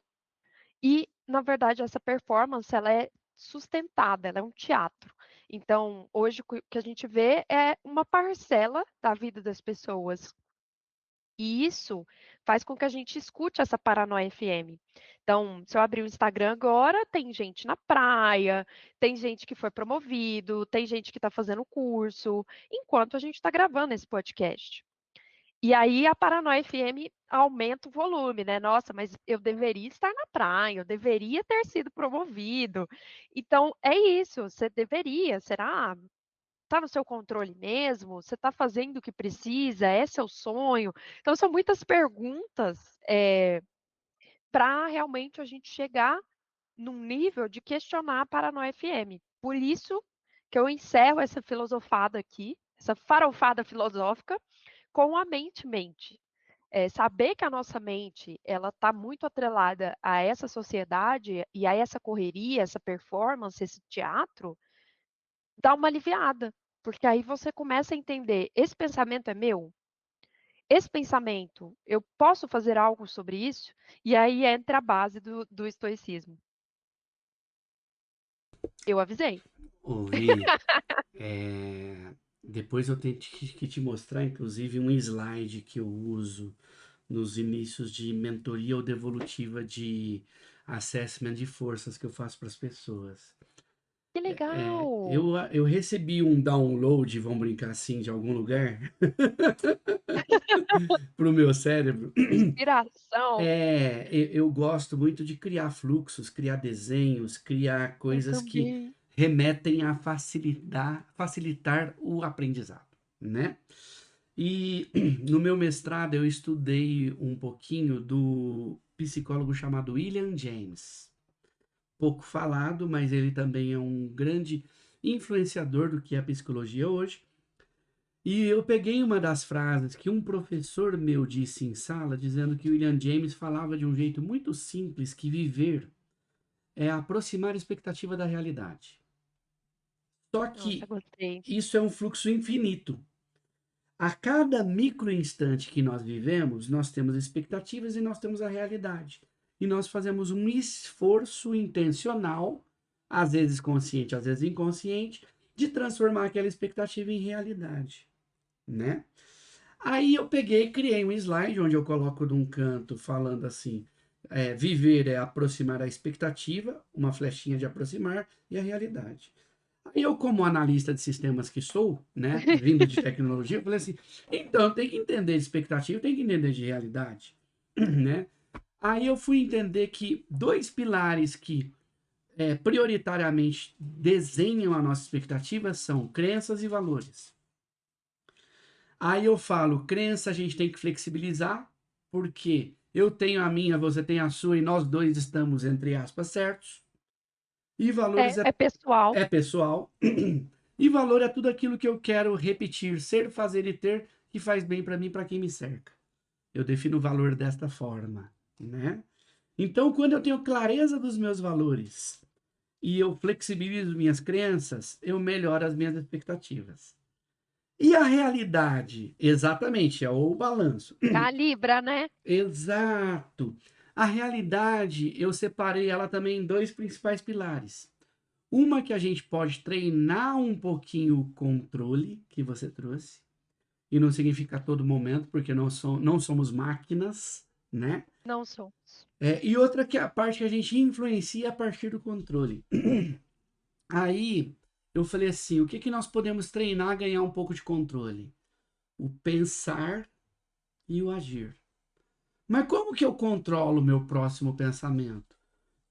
e, na verdade, essa performance ela é sustentada, ela é um teatro. Então, hoje o que a gente vê é uma parcela da vida das pessoas. E isso faz com que a gente escute essa Paranoia FM. Então, se eu abrir o Instagram agora, tem gente na praia, tem gente que foi promovido, tem gente que está fazendo curso, enquanto a gente está gravando esse podcast. E aí a Paranoia FM aumenta o volume, né? Nossa, mas eu deveria estar na praia, eu deveria ter sido promovido. Então, é isso, você deveria, será? Está no seu controle mesmo? Você está fazendo o que precisa? É seu sonho? Então, são muitas perguntas para realmente a gente chegar num nível de questionar a Paranoia FM. Por isso que eu encerro essa filosofada aqui, essa farofada filosófica, com a mente. Saber que a nossa mente ela está muito atrelada a essa sociedade e a essa correria, essa performance, esse teatro, dá uma aliviada, porque aí você começa a entender: esse pensamento é meu? Esse pensamento, eu posso fazer algo sobre isso? E aí entra a base do estoicismo. Eu avisei. Ouvi. Depois eu tenho que te mostrar, inclusive, um slide que eu uso nos inícios de mentoria ou devolutiva de assessment de forças que eu faço para as pessoas. Que É, legal! eu recebi um download, vamos brincar assim, de algum lugar, para o meu cérebro. Inspiração. Eu gosto muito de criar fluxos, criar desenhos, criar Eu coisas que também. remetem a facilitar o aprendizado, né? E no meu mestrado eu estudei um pouquinho do psicólogo chamado William James. Pouco falado, mas ele também é um grande influenciador do que é a psicologia hoje. E eu peguei uma das frases que um professor meu disse em sala, dizendo que William James falava de um jeito muito simples que viver é aproximar a expectativa da realidade. Só Nossa, que gostei. isso é um fluxo infinito. A cada micro instante que nós vivemos, nós temos expectativas e nós temos a realidade. E nós fazemos um esforço intencional, às vezes consciente, às vezes inconsciente, de transformar aquela expectativa em realidade, né? Aí eu peguei e criei um slide onde eu coloco num canto falando assim: viver é aproximar a expectativa, uma flechinha de aproximar, e a realidade. Aí eu, como analista de sistemas que sou, né, vindo de tecnologia, eu falei assim: então tem que entender de expectativa, tem que entender de realidade, né? Aí eu fui entender que dois pilares que prioritariamente desenham a nossa expectativa são crenças e valores. Aí eu falo, crença a gente tem que flexibilizar, porque eu tenho a minha, você tem a sua e nós dois estamos, entre aspas, certos. E valores É pessoal. é pessoal. E valor é tudo aquilo que eu quero repetir, ser, fazer e ter, que faz bem para mim e para quem me cerca. Eu defino o valor desta forma, né? Então, quando eu tenho clareza dos meus valores e eu flexibilizo minhas crenças, eu melhoro as minhas expectativas. E a realidade? Exatamente, é o balanço. Calibra, né? Exato. A realidade, eu separei ela também em dois principais pilares. Uma que a gente pode treinar um pouquinho o controle que você trouxe, e não significa a todo momento, porque não somos máquinas, né? Não somos. E outra que é a parte que a gente influencia a partir do controle. Aí eu falei assim, o que que nós podemos treinar a ganhar um pouco de controle? O pensar e o agir. Mas como que eu controlo o meu próximo pensamento?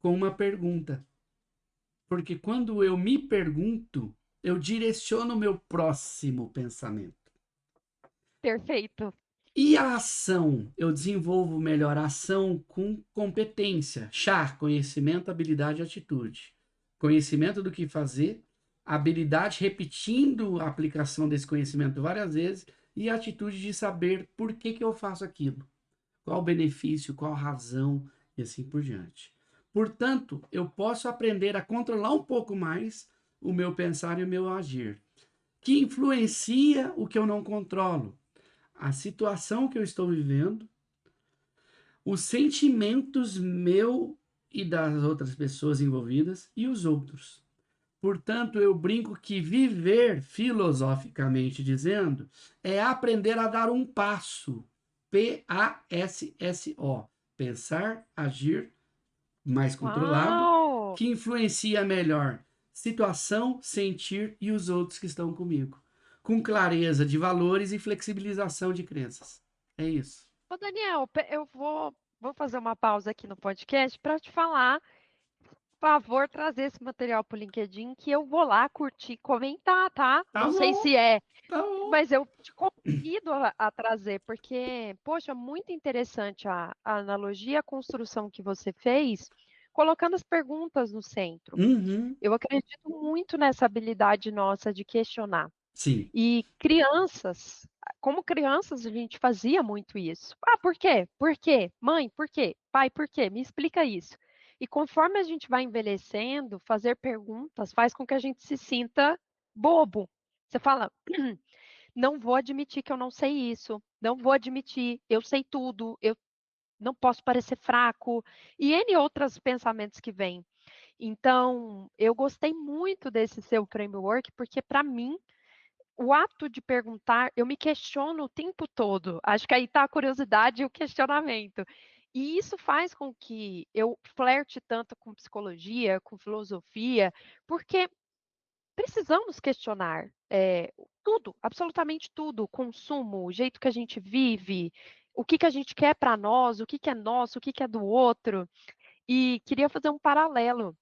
Com uma pergunta. Porque quando eu me pergunto, eu direciono o meu próximo pensamento. Perfeito. E a ação? Eu desenvolvo melhor a ação com competência. Char, conhecimento, habilidade e atitude. Conhecimento do que fazer, habilidade repetindo a aplicação desse conhecimento várias vezes e a atitude de saber por que que eu faço aquilo. Qual o benefício, qual a razão e assim por diante. Portanto, eu posso aprender a controlar um pouco mais o meu pensar e o meu agir, que influencia o que eu não controlo, a situação que eu estou vivendo, os sentimentos meu e das outras pessoas envolvidas e os outros. Portanto, eu brinco que viver, filosoficamente dizendo, é aprender a dar um passo. P-A-S-S-O. Pensar, agir, mais controlado, Uau! que influencia melhor situação, sentir e os outros que estão comigo. Com clareza de valores e flexibilização de crenças. É isso. Ô, Daniel, eu vou fazer uma pausa aqui no podcast para te falar, por favor, trazer esse material para o LinkedIn que eu vou lá curtir, comentar, tá? Tá Não sei bom, se é, tá bom. mas eu te convido a trazer, porque, poxa, muito interessante a analogia, a construção que você fez, colocando as perguntas no centro. Uhum. Eu acredito muito nessa habilidade nossa de questionar. Sim. E crianças, como crianças, a gente fazia muito isso. "Ah, por quê? Por quê? Mãe, por quê? Pai, por quê? Me explica isso". E conforme a gente vai envelhecendo, fazer perguntas faz com que a gente se sinta bobo. Você fala: "Não vou admitir que eu não sei isso, não vou admitir, eu sei tudo, eu não posso parecer fraco", e N outros pensamentos que vêm. Então, eu gostei muito desse seu framework, porque para mim o ato de perguntar, eu me questiono o tempo todo. Acho que aí está a curiosidade e o questionamento. E isso faz com que eu flerte tanto com psicologia, com filosofia, porque precisamos questionar, tudo, absolutamente tudo, o consumo, o jeito que a gente vive, o que que a gente quer para nós, o que que é nosso, o que que é do outro. E queria fazer um paralelo,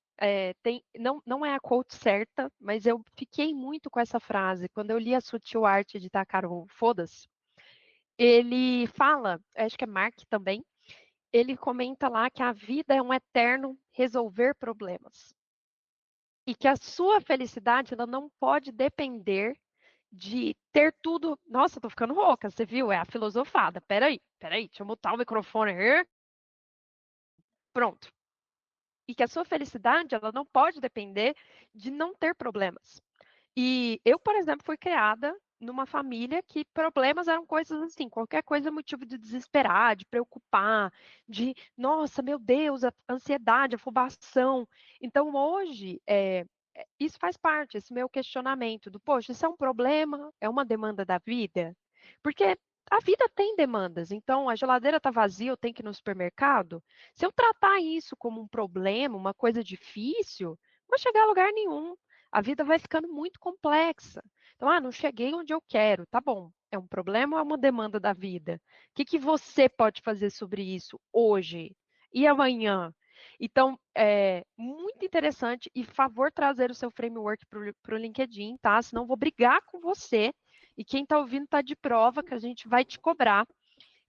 não é a quote certa, mas eu fiquei muito com essa frase, quando eu li A Sutil Arte de Taro Fodas, ele fala, acho que é Mark também, ele comenta lá que a vida é um eterno resolver problemas, e que a sua felicidade ela não pode depender de ter tudo nossa, tô ficando rouca, você viu? É a filosofada. Espera aí, deixa eu mutar o microfone aí. Pronto. E que a sua felicidade, ela não pode depender de não ter problemas. E eu, por exemplo, fui criada numa família que problemas eram coisas assim, qualquer coisa é motivo de desesperar, de preocupar, de, nossa, meu Deus, a ansiedade, afobação. Então, hoje, isso faz parte, esse meu questionamento do, poxa, isso é um problema? É uma demanda da vida? Porque a vida tem demandas, então a geladeira está vazia, eu tenho que ir no supermercado. Se eu tratar isso como um problema, uma coisa difícil, não vou chegar a lugar nenhum. A vida vai ficando muito complexa. Então, não cheguei onde eu quero, tá bom. É um problema ou é uma demanda da vida? O que que você pode fazer sobre isso hoje e amanhã? Então, é muito interessante e favor trazer o seu framework para o LinkedIn, tá? Senão eu vou brigar com você e quem está ouvindo está de prova que a gente vai te cobrar.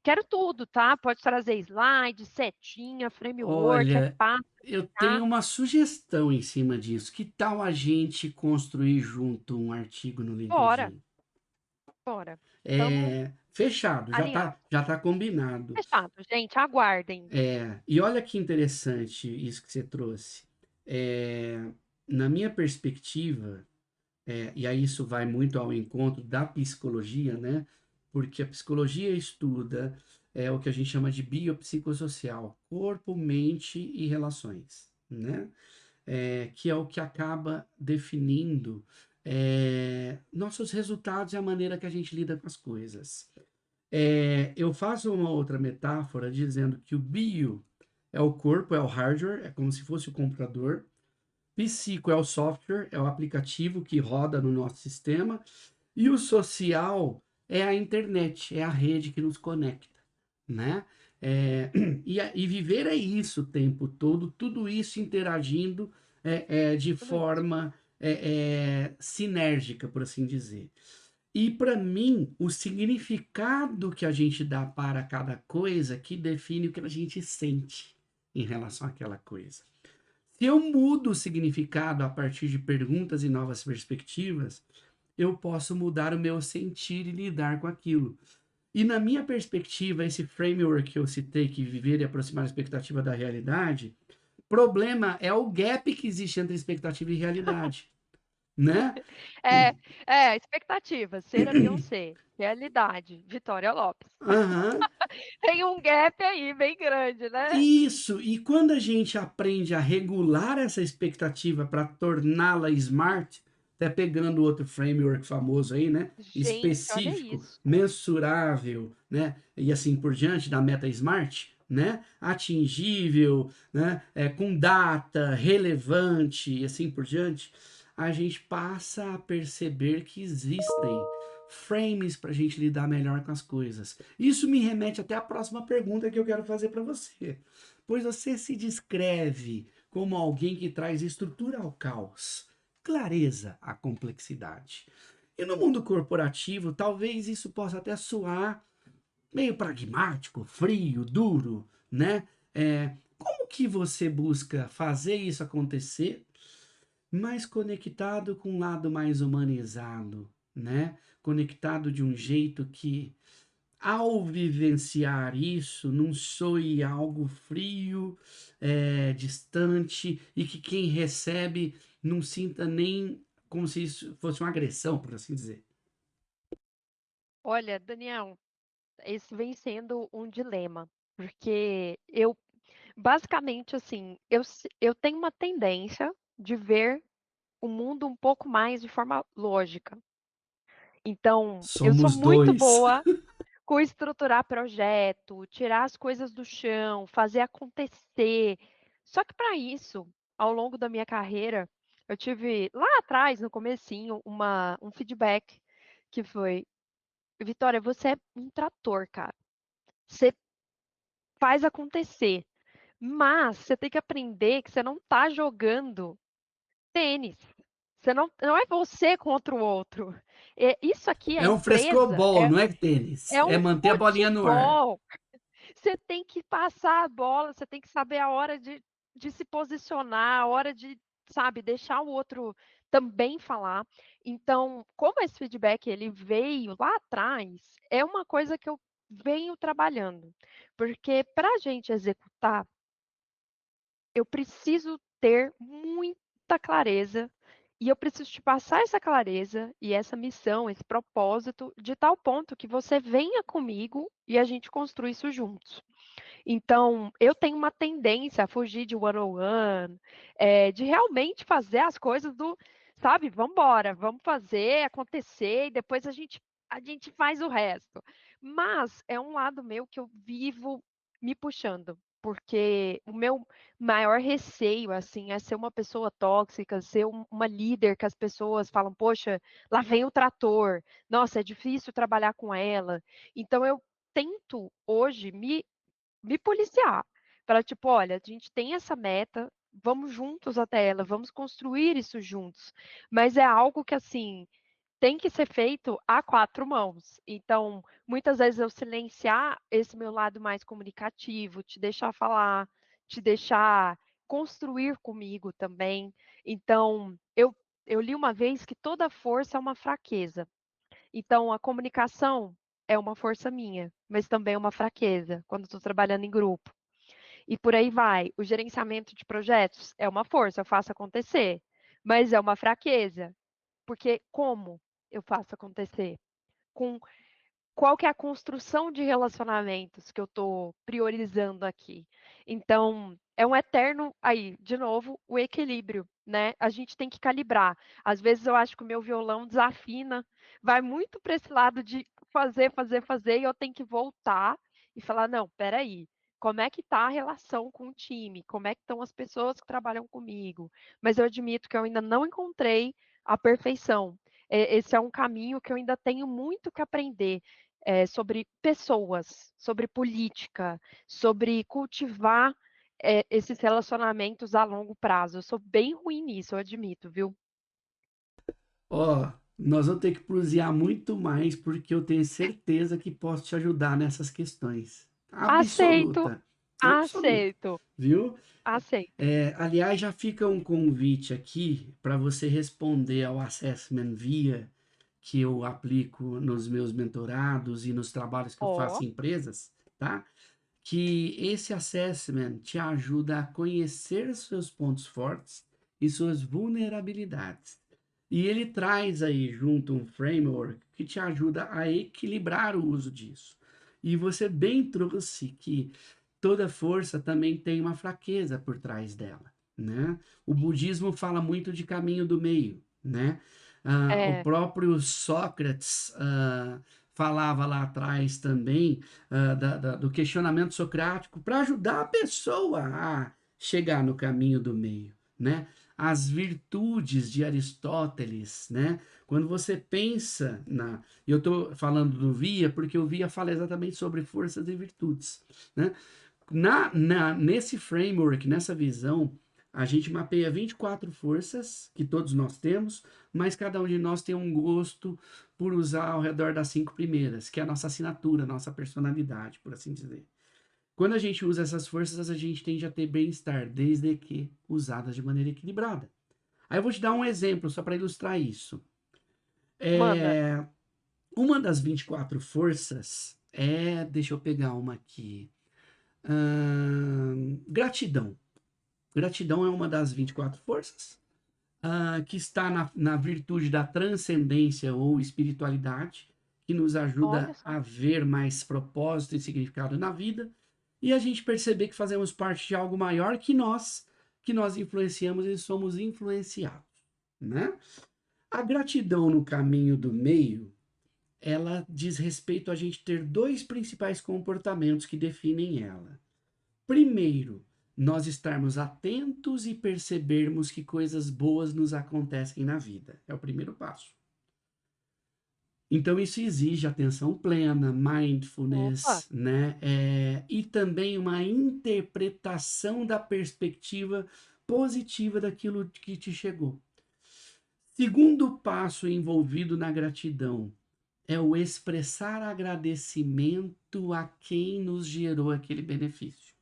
Quero tudo, tá? Pode trazer slide, setinha, framework, Olha, pá, eu tá? tenho uma sugestão em cima disso. Que tal a gente construir junto um artigo no Bora, LinkedIn? bora. Estamos Fechado, alinhados. já tá combinado. Fechado, gente, aguardem. E olha que interessante isso que você trouxe. É, na minha perspectiva, e aí isso vai muito ao encontro da psicologia, né? Porque a psicologia estuda o que a gente chama de biopsicossocial, corpo, mente e relações, né? Que é o que acaba definindo nossos resultados e a maneira que a gente lida com as coisas. Eu faço uma outra metáfora dizendo que o bio é o corpo, é o hardware, é como se fosse o computador. Psico é o software, é o aplicativo que roda no nosso sistema. E o social é a internet, é a rede que nos conecta, né? E viver é isso o tempo todo, tudo isso interagindo de Tudo isso. forma sinérgica, por assim dizer. E para mim, o significado que a gente dá para cada coisa que define o que a gente sente em relação àquela coisa. Se eu mudo o significado a partir de perguntas e novas perspectivas, eu posso mudar o meu sentir e lidar com aquilo. E na minha perspectiva, esse framework que eu citei, que viver e aproximar a expectativa da realidade, problema é o gap que existe entre expectativa e realidade, né? É, expectativa, ser a Beyoncé, realidade, Vitória Lopes. Aham. Tem um gap aí bem grande, né? Isso, e quando a gente aprende a regular essa expectativa para torná-la smart, até pegando outro framework famoso aí, né? Gente, olha Específico, isso. mensurável, né? E assim por diante, da meta smart, né? Atingível, né? Com data, relevante e assim por diante, a gente passa a perceber que existem frames para a gente lidar melhor com as coisas. Isso me remete até à próxima pergunta que eu quero fazer para você. Pois você se descreve como alguém que traz estrutura ao caos, clareza à complexidade. E no mundo corporativo, talvez isso possa até soar meio pragmático, frio, duro, né? Como que você busca fazer isso acontecer mais conectado com um lado mais humanizado, né? Conectado de um jeito que, ao vivenciar isso, não soe algo frio, distante, e que quem recebe não sinta nem como se isso fosse uma agressão, por assim dizer. Olha, Daniel, esse vem sendo um dilema, porque eu, basicamente, assim, eu tenho uma tendência de ver o mundo um pouco mais de forma lógica. Então, eu sou Somos muito dois. boa com estruturar projeto, tirar as coisas do chão, fazer acontecer. Só que para isso, ao longo da minha carreira, eu tive lá atrás, no comecinho, um feedback que foi: "Vitória, você é um trator, cara. Você faz acontecer, mas você tem que aprender que você não tá jogando tênis. Você não é você contra o outro. Isso aqui, a É um empresa, frescobol, é não é tênis. é É um manter a bolinha no ar. futebol. Você tem que passar a bola, você tem que saber a hora de se posicionar, a hora de, sabe, deixar o outro também falar. Então, como esse feedback ele veio lá atrás, é uma coisa que eu venho trabalhando, porque para a gente executar, eu preciso ter muita clareza e eu preciso te passar essa clareza e essa missão, esse propósito, de tal ponto que você venha comigo e a gente construa isso juntos. Então, eu tenho uma tendência a fugir de one-on-one, de realmente fazer as coisas do, sabe, vamos embora, vamos fazer acontecer e depois a gente faz o resto. Mas é um lado meu que eu vivo me puxando, porque o meu maior receio, assim, é ser uma pessoa tóxica, ser uma líder que as pessoas falam: "Poxa, lá vem o trator. Nossa, é difícil trabalhar com ela". Então eu tento hoje me policiar, para tipo: "Olha, a gente tem essa meta, vamos juntos até ela, vamos construir isso juntos". Mas é algo que, assim, tem que ser feito a 4 mãos. Então, muitas vezes eu silenciar esse meu lado mais comunicativo, te deixar falar, te deixar construir comigo também. Então, eu li uma vez que toda força é uma fraqueza. Então a comunicação é uma força minha, mas também é uma fraqueza, quando estou trabalhando em grupo. E por aí vai. O gerenciamento de projetos é uma força, eu faço acontecer, mas é uma fraqueza, porque como eu faço acontecer? Com qual que é a construção de relacionamentos que eu estou priorizando aqui? Então, é um eterno aí, de novo, o equilíbrio, né, a gente tem que calibrar. Às vezes eu acho que o meu violão desafina, vai muito para esse lado de fazer, fazer, fazer, e eu tenho que voltar e falar: "Não, espera aí, como é que tá a relação com o time? Como é que estão as pessoas que trabalham comigo?". Mas eu admito que eu ainda não encontrei a perfeição. Esse é um caminho que eu ainda tenho muito que aprender, sobre pessoas, sobre política, sobre cultivar, esses relacionamentos a longo prazo. Eu sou bem ruim nisso, eu admito, viu. Ó, nós vamos ter que prosear muito mais, porque eu tenho certeza que posso te ajudar nessas questões. Aceito, Absoluta, absoluta, aceito, viu? aceito. Aliás, já fica um convite aqui para você responder ao Assessment Via que eu aplico nos meus mentorados e nos trabalhos que eu faço Ó, em empresas, tá? Que esse assessment te ajuda a conhecer seus pontos fortes e suas vulnerabilidades. E ele traz aí junto um framework que te ajuda a equilibrar o uso disso. E você bem trouxe que toda força também tem uma fraqueza por trás dela, né? O budismo fala muito de caminho do meio, né? O é, próprio Sócrates falava lá atrás também do questionamento socrático para ajudar a pessoa a chegar no caminho do meio, né? As virtudes de Aristóteles, né? Quando você pensa na. Eu estou falando do Via porque o Via fala exatamente sobre forças e virtudes, né? Nesse framework, nessa visão, a gente mapeia 24 forças que todos nós temos, mas cada um de nós tem um gosto por usar ao redor das 5 primeiras, que é a nossa assinatura, a nossa personalidade, por assim dizer. Quando a gente usa essas forças, a gente tende a ter bem-estar, desde que usadas de maneira equilibrada. Aí eu vou te dar um exemplo só para ilustrar isso. manda. É, uma das 24 forças é. Deixa eu pegar uma aqui. Gratidão. Gratidão é uma das 24 forças, que está na virtude da transcendência ou espiritualidade, que nos Olha ajuda só. a ver mais propósito e significado na vida, e a gente perceber que fazemos parte de algo maior que nós influenciamos e somos influenciados, né? A gratidão no caminho do meio, ela diz respeito a gente ter dois principais comportamentos que definem ela. Primeiro, nós estarmos atentos e percebermos que coisas boas nos acontecem na vida. É o primeiro passo. Então, isso exige atenção plena, Opa, mindfulness, né? E também uma interpretação da perspectiva positiva daquilo que te chegou. Segundo passo envolvido na gratidão é o expressar agradecimento a quem nos gerou aquele benefício.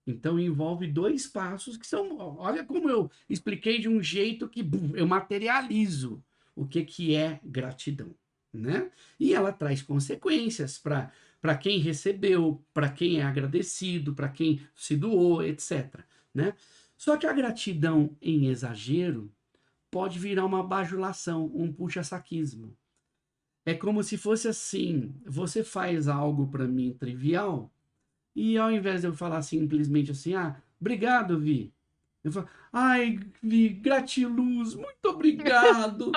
Então envolve dois passos que são, olha como eu expliquei de um jeito que eu materializo o que é gratidão, né? E ela traz consequências para quem recebeu, para quem é agradecido, para quem se doou, etc, né? Só que a gratidão em exagero pode virar uma bajulação, um puxa-saquismo. É como se fosse assim: você faz algo para mim trivial, e ao invés de eu falar simplesmente assim, obrigado, Vi. Eu falo, ai, Vi, gratiluz, muito obrigado.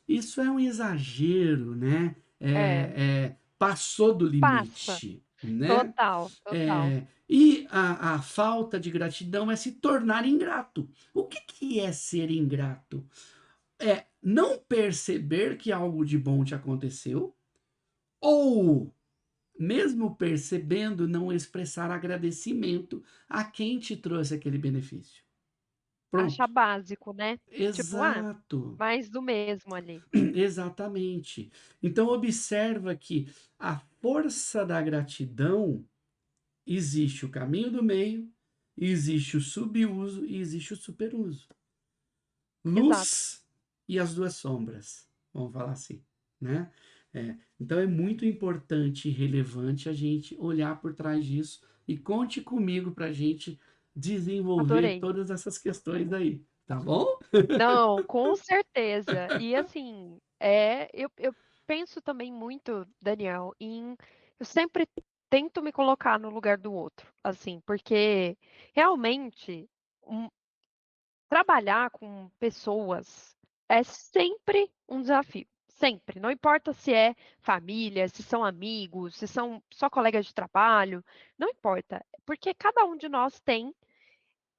Isso é um exagero, né? é, Passou do passa. limite, né? Total, total. E a falta de gratidão é se tornar ingrato. O que é ser ingrato? É não perceber que algo de bom te aconteceu, ou mesmo percebendo, não expressar agradecimento a quem te trouxe aquele benefício. Achar Pronto. básico, né. Tipo, Exato. mais do mesmo ali. Exatamente. Então observa que a força da gratidão, existe o caminho do meio, existe o subuso e existe o superuso. Exato. Luz e as duas sombras, vamos falar assim, né? Então é muito importante e relevante a gente olhar por trás disso e conte comigo para a gente desenvolver Adorei. todas essas questões aí, tá bom? Não, com certeza. E assim, eu penso também muito, Daniel, eu sempre tento me colocar no lugar do outro, assim, porque realmente um trabalhar com pessoas é sempre um desafio, Sempre, não importa se é família, se são amigos, se são só colegas de trabalho, não importa, porque cada um de nós tem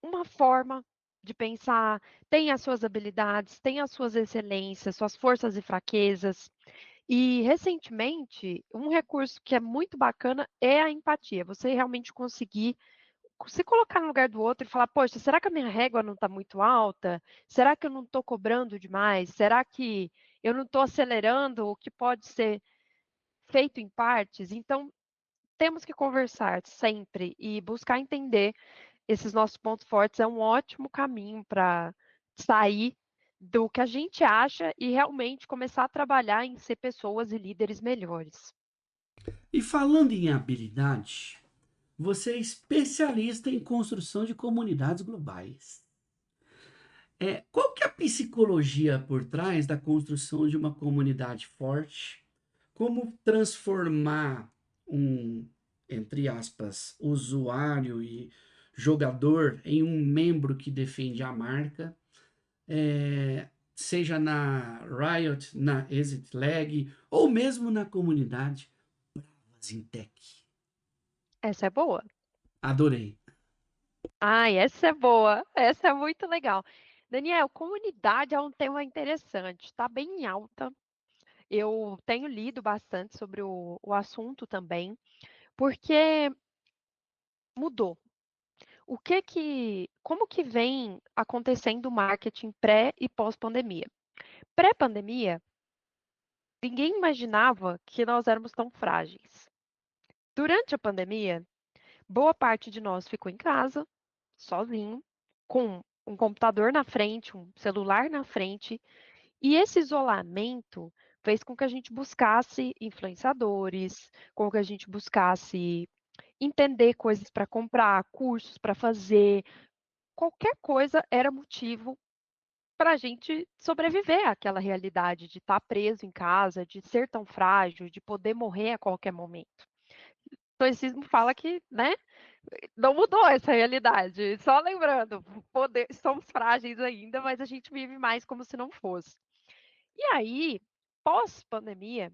uma forma de pensar, tem as suas habilidades, tem as suas excelências, suas forças e fraquezas. E recentemente, um recurso que é muito bacana é a empatia. Você realmente conseguir se colocar no lugar do outro e falar: "Poxa, será que a minha régua não está muito alta? Será que eu não estou cobrando demais? Será que eu não estou acelerando o que pode ser feito em partes?". Então, temos que conversar sempre e buscar entender esses nossos pontos fortes. É um ótimo caminho para sair do que a gente acha e realmente começar a trabalhar em ser pessoas e líderes melhores. E falando em habilidade, você é especialista em construção de comunidades globais. Qual que é a psicologia por trás da construção de uma comunidade forte? Como transformar um, entre aspas, usuário e jogador em um membro que defende a marca, seja na Riot, na Exit Lag ou mesmo na comunidade Zintec. Essa é boa. Adorei. Ai, essa é boa, essa é muito legal. Daniel, comunidade é um tema interessante, está bem em alta. Eu tenho lido bastante sobre o assunto também, porque mudou. Como que vem acontecendo o marketing pré e pós-pandemia? Pré-pandemia, ninguém imaginava que nós éramos tão frágeis. Durante a pandemia, boa parte de nós ficou em casa, sozinho, com um computador na frente, um celular na frente, e esse isolamento fez com que a gente buscasse influenciadores, com que a gente buscasse entender coisas para comprar, cursos para fazer, qualquer coisa era motivo para a gente sobreviver àquela realidade de estar preso em casa, de ser tão frágil, de poder morrer a qualquer momento. O estoicismo fala que, né, não mudou essa realidade. Só lembrando, somos frágeis ainda, mas a gente vive mais como se não fosse. E aí, pós-pandemia,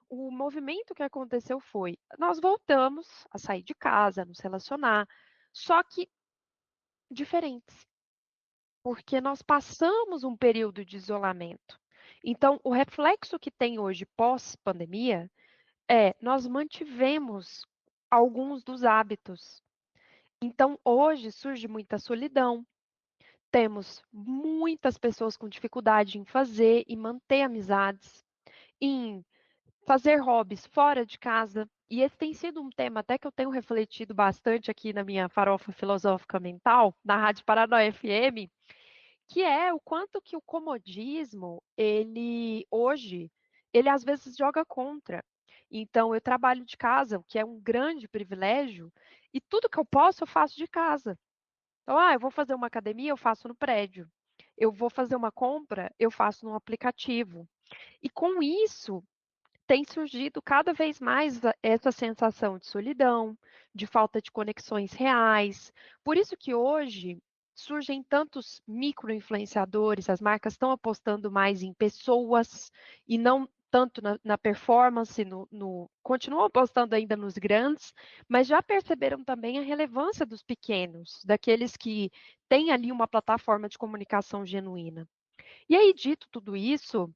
o movimento que aconteceu foi: nós voltamos a sair de casa, a nos relacionar, só que diferentes, porque nós passamos um período de isolamento. Então, o reflexo que tem hoje pós-pandemia é nós mantivemos alguns dos hábitos. Então, hoje surge muita solidão, temos muitas pessoas com dificuldade em fazer e manter amizades, em fazer hobbies fora de casa. E esse tem sido um tema até que eu tenho refletido bastante aqui na minha farofa filosófica mental, na Rádio Paranoia FM, que é o quanto que o comodismo, ele hoje, ele às vezes joga contra. Então, eu trabalho de casa, o que é um grande privilégio, e tudo que eu posso eu faço de casa. Então, eu vou fazer uma academia, eu faço no prédio. Eu vou fazer uma compra, eu faço no aplicativo. E com isso, tem surgido cada vez mais essa sensação de solidão, de falta de conexões reais. Por isso que hoje surgem tantos micro-influenciadores, as marcas estão apostando mais em pessoas e não tanto na performance, continuam apostando ainda nos grandes, mas já perceberam também a relevância dos pequenos, daqueles que têm ali uma plataforma de comunicação genuína. E aí, dito tudo isso,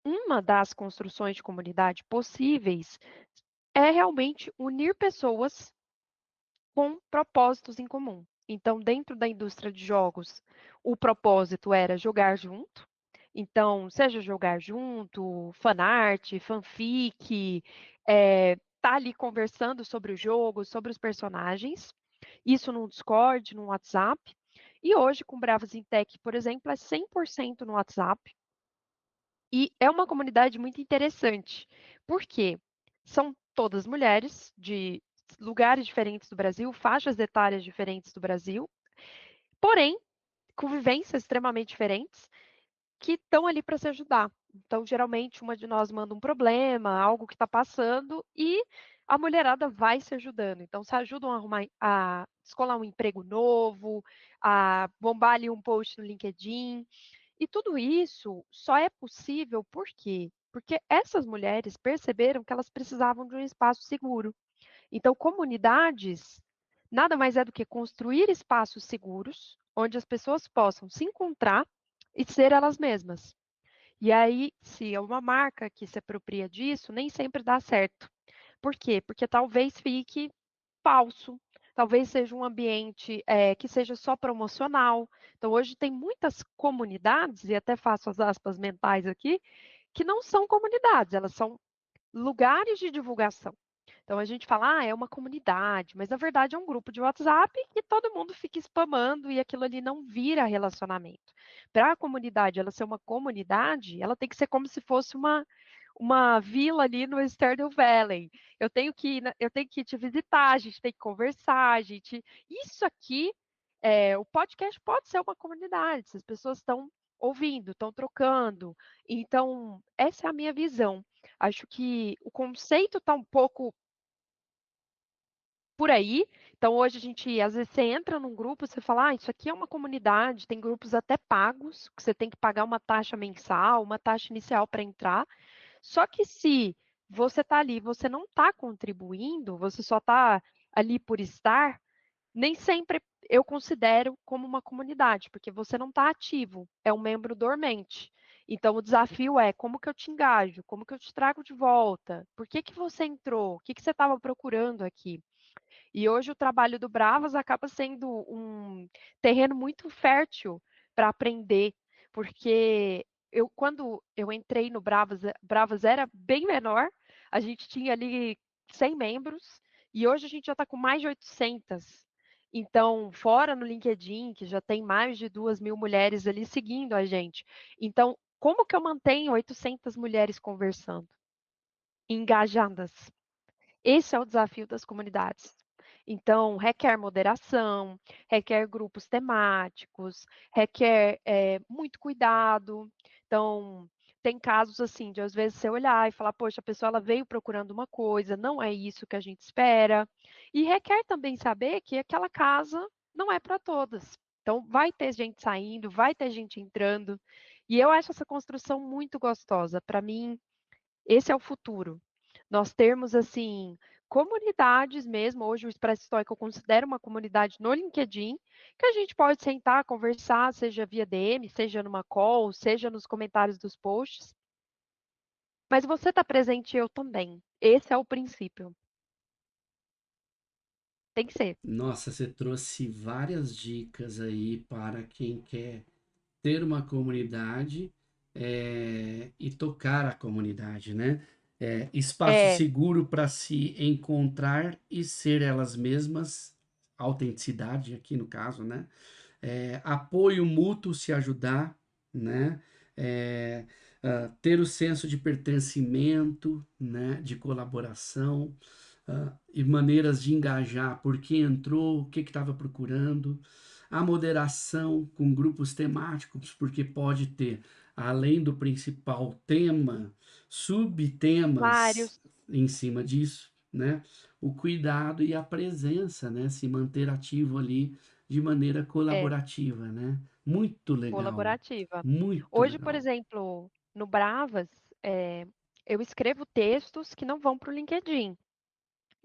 uma das construções de comunidade possíveis é realmente unir pessoas com propósitos em comum. Então, dentro da indústria de jogos, o propósito era jogar junto. Então, seja jogar junto, fanart, fanfic, tá ali conversando sobre o jogo, sobre os personagens. Isso no Discord, no WhatsApp. E hoje, com Bravos em Tech, por exemplo, é 100% no WhatsApp. E é uma comunidade muito interessante, porque são todas mulheres de lugares diferentes do Brasil, faixas etárias diferentes do Brasil, porém, com vivências extremamente diferentes, que estão ali para se ajudar. Então, geralmente, uma de nós manda um problema, algo que está passando, e a mulherada vai se ajudando. Então, se ajudam a descolar um emprego novo, a bombar ali um post no LinkedIn. E tudo isso só é possível por quê? Porque essas mulheres perceberam que elas precisavam de um espaço seguro. Então, comunidades nada mais é do que construir espaços seguros, onde as pessoas possam se encontrar e ser elas mesmas. E aí, se é uma marca que se apropria disso, nem sempre dá certo. Por quê? Porque talvez fique falso, talvez seja um ambiente, que seja só promocional. Então hoje tem muitas comunidades, e até faço as aspas mentais aqui, que não são comunidades, elas são lugares de divulgação. Então a gente fala: "Ah, é uma comunidade", mas na verdade é um grupo de WhatsApp e todo mundo fica spamando e aquilo ali não vira relacionamento. Para a comunidade ela ser uma comunidade, ela tem que ser como se fosse uma vila ali no Stardew Valley. Eu tenho que te visitar, a gente tem que conversar, a gente isso aqui, o podcast pode ser uma comunidade, se as pessoas estão ouvindo, estão trocando. Então, essa é a minha visão. Acho que o conceito está um pouco por aí. Então, hoje a gente, às vezes, você entra num grupo, você fala, isso aqui é uma comunidade, tem grupos até pagos, que você tem que pagar uma taxa mensal, uma taxa inicial para entrar. Só que se você está ali, você não está contribuindo, você só está ali por estar, nem sempre eu considero como uma comunidade, porque você não está ativo, é um membro dormente. Então o desafio é como que eu te engajo, como que eu te trago de volta, por que que você entrou, o que que você estava procurando aqui? E hoje o trabalho do Bravas acaba sendo um terreno muito fértil para aprender, porque quando eu entrei no Bravas, Bravas era bem menor, a gente tinha ali 100 membros, e hoje a gente já está com mais de 800. Então, fora no LinkedIn, que já tem mais de 2.000 mulheres ali seguindo a gente. Então, como que eu mantenho 800 mulheres conversando, engajadas? Esse é o desafio das comunidades. Então, requer moderação, requer grupos temáticos, requer muito cuidado. Então, tem casos assim de às vezes você olhar e falar, poxa, a pessoa ela veio procurando uma coisa, não é isso que a gente espera. E requer também saber que aquela casa não é para todas. Então, vai ter gente saindo, vai ter gente entrando. E eu acho essa construção muito gostosa. Para mim, esse é o futuro. Nós termos, assim, comunidades mesmo, hoje o Expresso Stoic eu considero uma comunidade no LinkedIn, que a gente pode sentar, conversar, seja via DM, seja numa call, seja nos comentários dos posts, mas você está presente, eu também. Esse é o princípio. Tem que ser. Nossa, você trouxe várias dicas aí para quem quer ter uma comunidade e tocar a comunidade, né? Espaço É, seguro para se encontrar e ser elas mesmas, autenticidade aqui no caso, né? Apoio mútuo, se ajudar, né? É, ter o senso de pertencimento, né? De colaboração, e maneiras de engajar, por que entrou, o que estava procurando, a moderação com grupos temáticos, porque pode ter, além do principal tema, subtemas vários. em cima disso, né? O cuidado e a presença, né? Se manter ativo ali de maneira É, colaborativa, né? Muito legal, colaborativa. muito Hoje, por legal. exemplo, no Bravas, eu escrevo textos que não vão para o LinkedIn.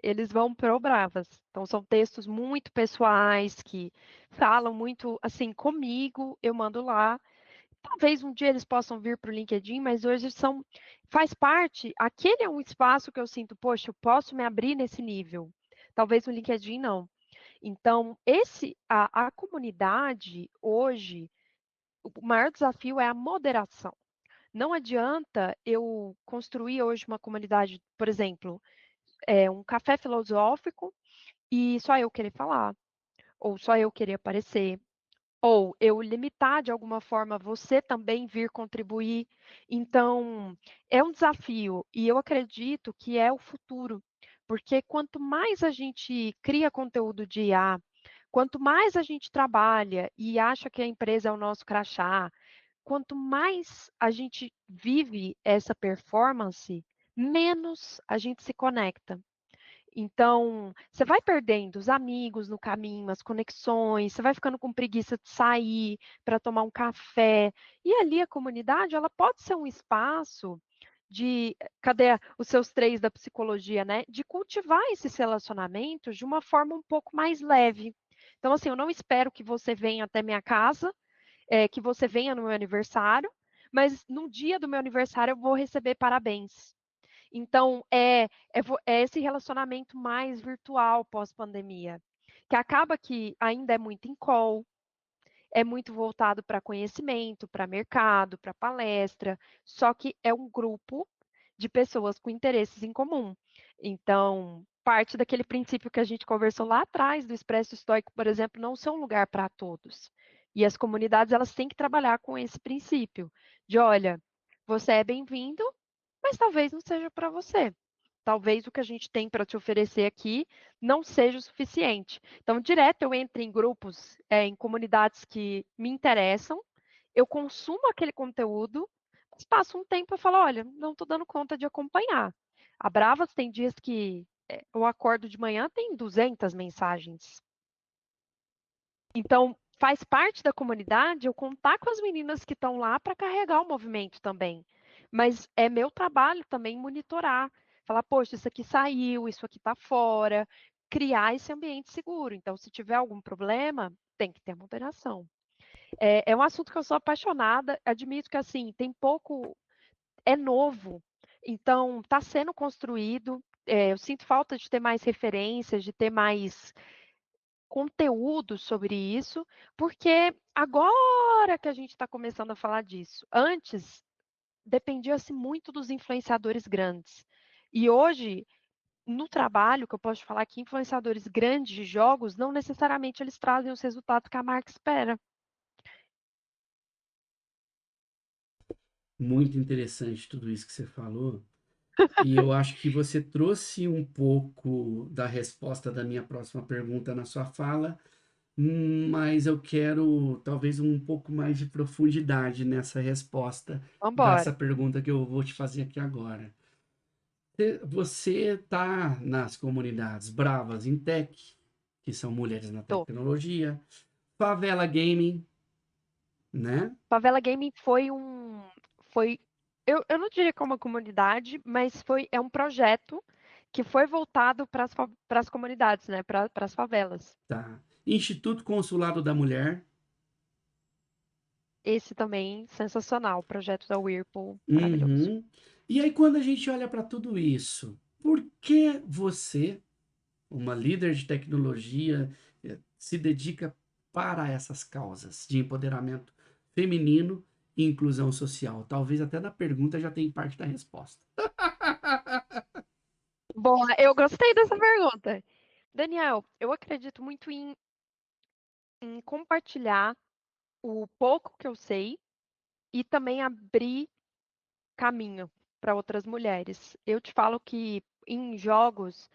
Eles vão para o Bravas. Então são textos muito pessoais, que falam muito, assim, comigo, eu mando lá. Talvez um dia eles possam vir para o LinkedIn, mas hoje faz parte, aquele é um espaço que eu sinto, poxa, eu posso me abrir nesse nível. Talvez no LinkedIn não. Então, a comunidade hoje, o maior desafio é a moderação. Não adianta eu construir hoje uma comunidade, por exemplo, um café filosófico e só eu querer falar, ou só eu querer aparecer, ou eu limitar de alguma forma você também vir contribuir. Então, é um desafio e eu acredito que é o futuro, porque quanto mais a gente cria conteúdo de IA, quanto mais a gente trabalha e acha que a empresa é o nosso crachá, quanto mais a gente vive essa performance, menos a gente se conecta. Então, você vai perdendo os amigos no caminho, as conexões, você vai ficando com preguiça de sair para tomar um café. E ali a comunidade, ela pode ser um espaço cadê os seus 3 da psicologia, né? De cultivar esses relacionamentos de uma forma um pouco mais leve. Então, assim, eu não espero que você venha até minha casa, que você venha no meu aniversário, mas no dia do meu aniversário eu vou receber parabéns. Então, é esse relacionamento mais virtual pós-pandemia, que acaba que ainda é muito em call, é muito voltado para conhecimento, para mercado, para palestra, só que é um grupo de pessoas com interesses em comum. Então, parte daquele princípio que a gente conversou lá atrás do Expresso Estoico, por exemplo, não ser um lugar para todos. E as comunidades, elas têm que trabalhar com esse princípio de, olha, você é bem-vindo, mas talvez não seja para você. Talvez o que a gente tem para te oferecer aqui não seja o suficiente. Então, direto eu entro em grupos, em comunidades que me interessam, eu consumo aquele conteúdo, mas passo um tempo e falo, olha, não estou dando conta de acompanhar. A Bravas tem dias que eu acordo de manhã, tem 200 mensagens. Então, faz parte da comunidade eu contar com as meninas que estão lá para carregar o movimento também. Mas é meu trabalho também monitorar. Falar, poxa, isso aqui saiu, isso aqui está fora. Criar esse ambiente seguro. Então, se tiver algum problema, tem que ter moderação. É um assunto que eu sou apaixonada. Admito que, assim, tem pouco... É novo. Então, está sendo construído. Eu sinto falta de ter mais referências, de ter mais conteúdo sobre isso, porque agora que a gente está começando a falar disso. Antes, dependia-se muito dos influenciadores grandes. E hoje, no trabalho, que eu posso falar que influenciadores grandes de jogos, não necessariamente eles trazem os resultados que a marca espera. Muito interessante tudo isso que você falou. E eu acho que você trouxe um pouco da resposta da minha próxima pergunta na sua fala, mas eu quero talvez um pouco mais de profundidade nessa resposta Vamos dessa embora. pergunta que eu vou te fazer aqui agora. Você está nas comunidades Bravas em Tech, que são mulheres na Tô. tecnologia, Favela Gaming, né? Favela Gaming foi eu não diria que é uma comunidade, mas é um projeto que foi voltado para as comunidades, né? Para as favelas. Tá. Instituto Consulado da Mulher. Esse também, sensacional, o projeto da Whirlpool, maravilhoso. Uhum. E aí, quando a gente olha para tudo isso, por que você, uma líder de tecnologia, se dedica para essas causas de empoderamento feminino e inclusão social? Talvez até na pergunta já tem parte da resposta. Boa, eu gostei dessa pergunta. Daniel, eu acredito muito em compartilhar o pouco que eu sei e também abrir caminho para outras mulheres. Eu te falo que em jogos,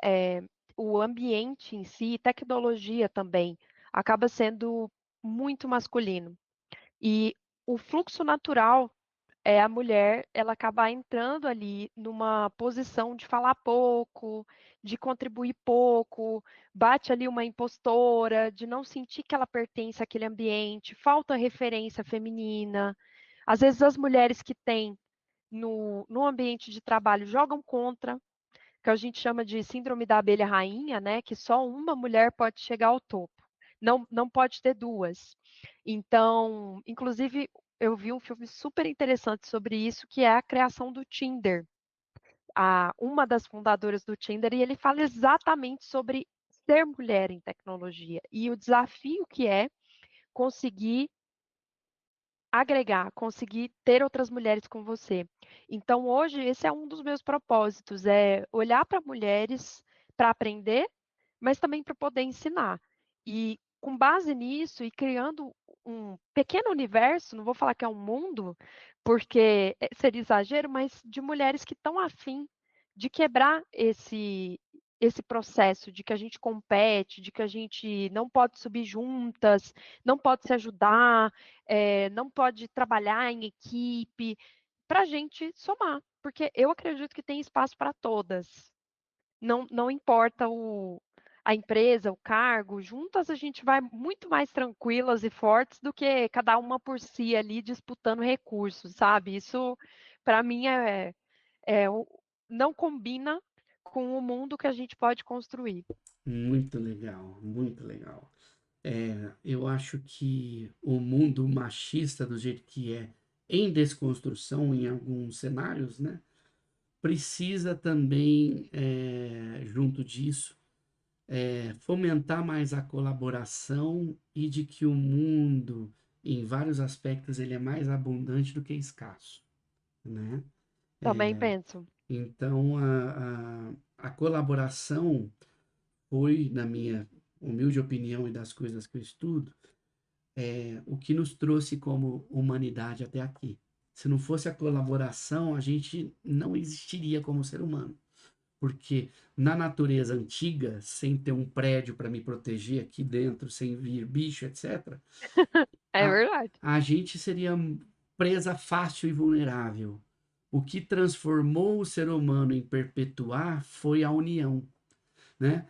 eh, o ambiente em si, tecnologia também, acaba sendo muito masculino. E o fluxo natural é a mulher, ela acabar entrando ali numa posição de falar pouco, de contribuir pouco, bate ali uma impostora, de não sentir que ela pertence àquele ambiente, falta referência feminina. Às vezes as mulheres que têm no ambiente de trabalho jogam contra, que a gente chama de síndrome da abelha rainha, né? Que só uma mulher pode chegar ao topo. Não pode ter duas. Então, inclusive, eu vi um filme super interessante sobre isso, que é a criação do Tinder. Uma das fundadoras do Tinder, e ele fala exatamente sobre ser mulher em tecnologia e o desafio que é conseguir agregar, conseguir ter outras mulheres com você. Então, hoje, esse é um dos meus propósitos, é olhar para mulheres para aprender, mas também para poder ensinar. E com base nisso, e criando um pequeno universo, não vou falar que é um mundo, porque seria exagero, mas de mulheres que estão afim de quebrar esse processo de que a gente compete, de que a gente não pode subir juntas, não pode se ajudar, não pode trabalhar em equipe, para a gente somar, porque eu acredito que tem espaço para todas. Não importa a empresa, o cargo, juntas a gente vai muito mais tranquilas e fortes do que cada uma por si ali disputando recursos, sabe? Isso, para mim, o não combina com o mundo que a gente pode construir. Muito legal, muito legal. Eu acho que o mundo machista, do jeito que é, em desconstrução em alguns cenários, né, precisa também, junto disso, fomentar mais a colaboração e de que o mundo, em vários aspectos, ele é mais abundante do que escasso, né? Também penso. Então, a colaboração foi, na minha humilde opinião e das coisas que eu estudo, o que nos trouxe como humanidade até aqui. Se não fosse a colaboração, a gente não existiria como ser humano. Porque na natureza antiga, sem ter um prédio para me proteger aqui dentro, sem vir bicho, etc., É a, verdade. a gente seria presa fácil e vulnerável. O que transformou o ser humano em perpetuar foi a união, né?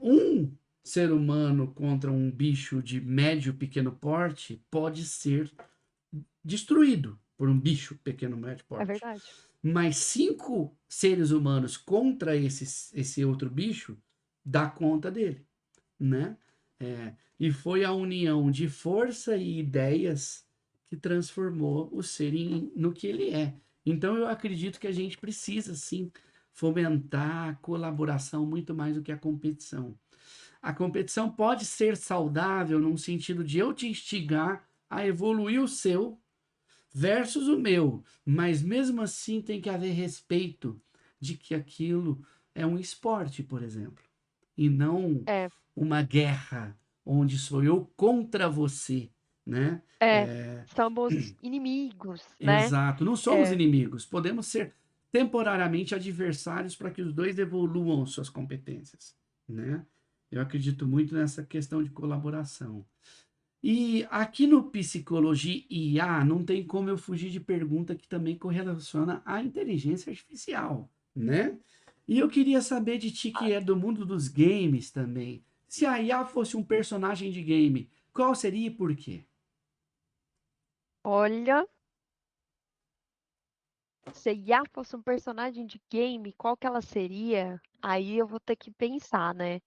Um ser humano contra um bicho de médio pequeno porte pode ser destruído por um bicho pequeno médio É porte. verdade. Mas 5 seres humanos contra esse outro bicho dá conta dele, né? E foi a união de força e ideias que transformou o ser no que ele é. Então eu acredito que a gente precisa sim fomentar a colaboração muito mais do que a competição. A competição pode ser saudável num sentido de eu te instigar a evoluir o seu versus o meu, mas mesmo assim tem que haver respeito de que aquilo é um esporte, por exemplo, e não É, uma guerra onde sou eu contra você, né? é, somos inimigos, né. Exato, não somos É, inimigos, podemos ser temporariamente adversários para que os dois evoluam suas competências, né? Eu acredito muito nessa questão de colaboração. E aqui no Psicologia IA não tem como eu fugir de pergunta que também correlaciona à inteligência artificial, né? E eu queria saber de ti que é do mundo dos games também. Se a IA fosse um personagem de game, qual seria e por quê? olha, se a IA fosse um personagem de game, qual que ela seria? Aí eu vou ter que pensar, né.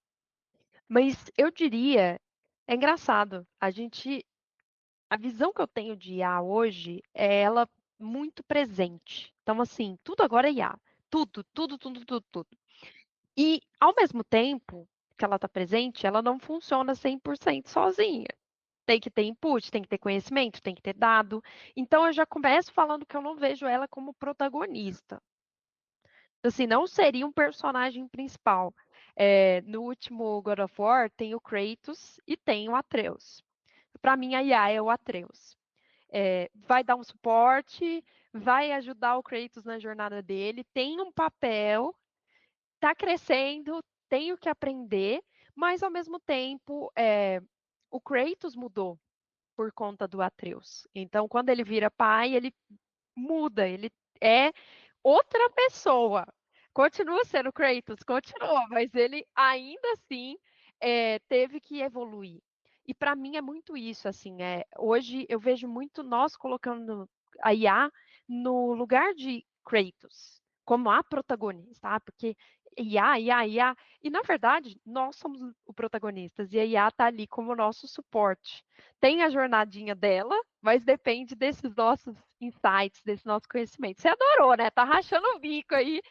Mas eu diria é engraçado, a visão que eu tenho de IA hoje é ela muito presente. Então, assim, tudo agora é IA. Tudo, tudo, tudo, tudo, tudo. E, ao mesmo tempo que ela está presente, ela não funciona 100% sozinha. Tem que ter input, tem que ter conhecimento, tem que ter dado. Então, eu já começo falando que eu não vejo ela como protagonista. Assim, não seria um personagem principal. No último God of War tem o Kratos e tem o Atreus. Para mim, a IA é o Atreus. Vai dar um suporte, vai ajudar o Kratos na jornada dele, tem um papel, está crescendo, tem o que aprender, mas ao mesmo tempo, o Kratos mudou por conta do Atreus. Então, quando ele vira pai, ele muda, ele é outra pessoa. Continua sendo Kratos, continua, mas ele ainda assim teve que evoluir. E para mim é muito isso, assim, hoje eu vejo muito nós colocando a IA no lugar de Kratos, como a protagonista, porque IA, IA, IA, e na verdade nós somos os protagonistas e a IA está ali como nosso suporte. Tem a jornadinha dela, mas depende desses nossos insights, desse nosso conhecimento. Você adorou, né? Tá rachando o bico aí.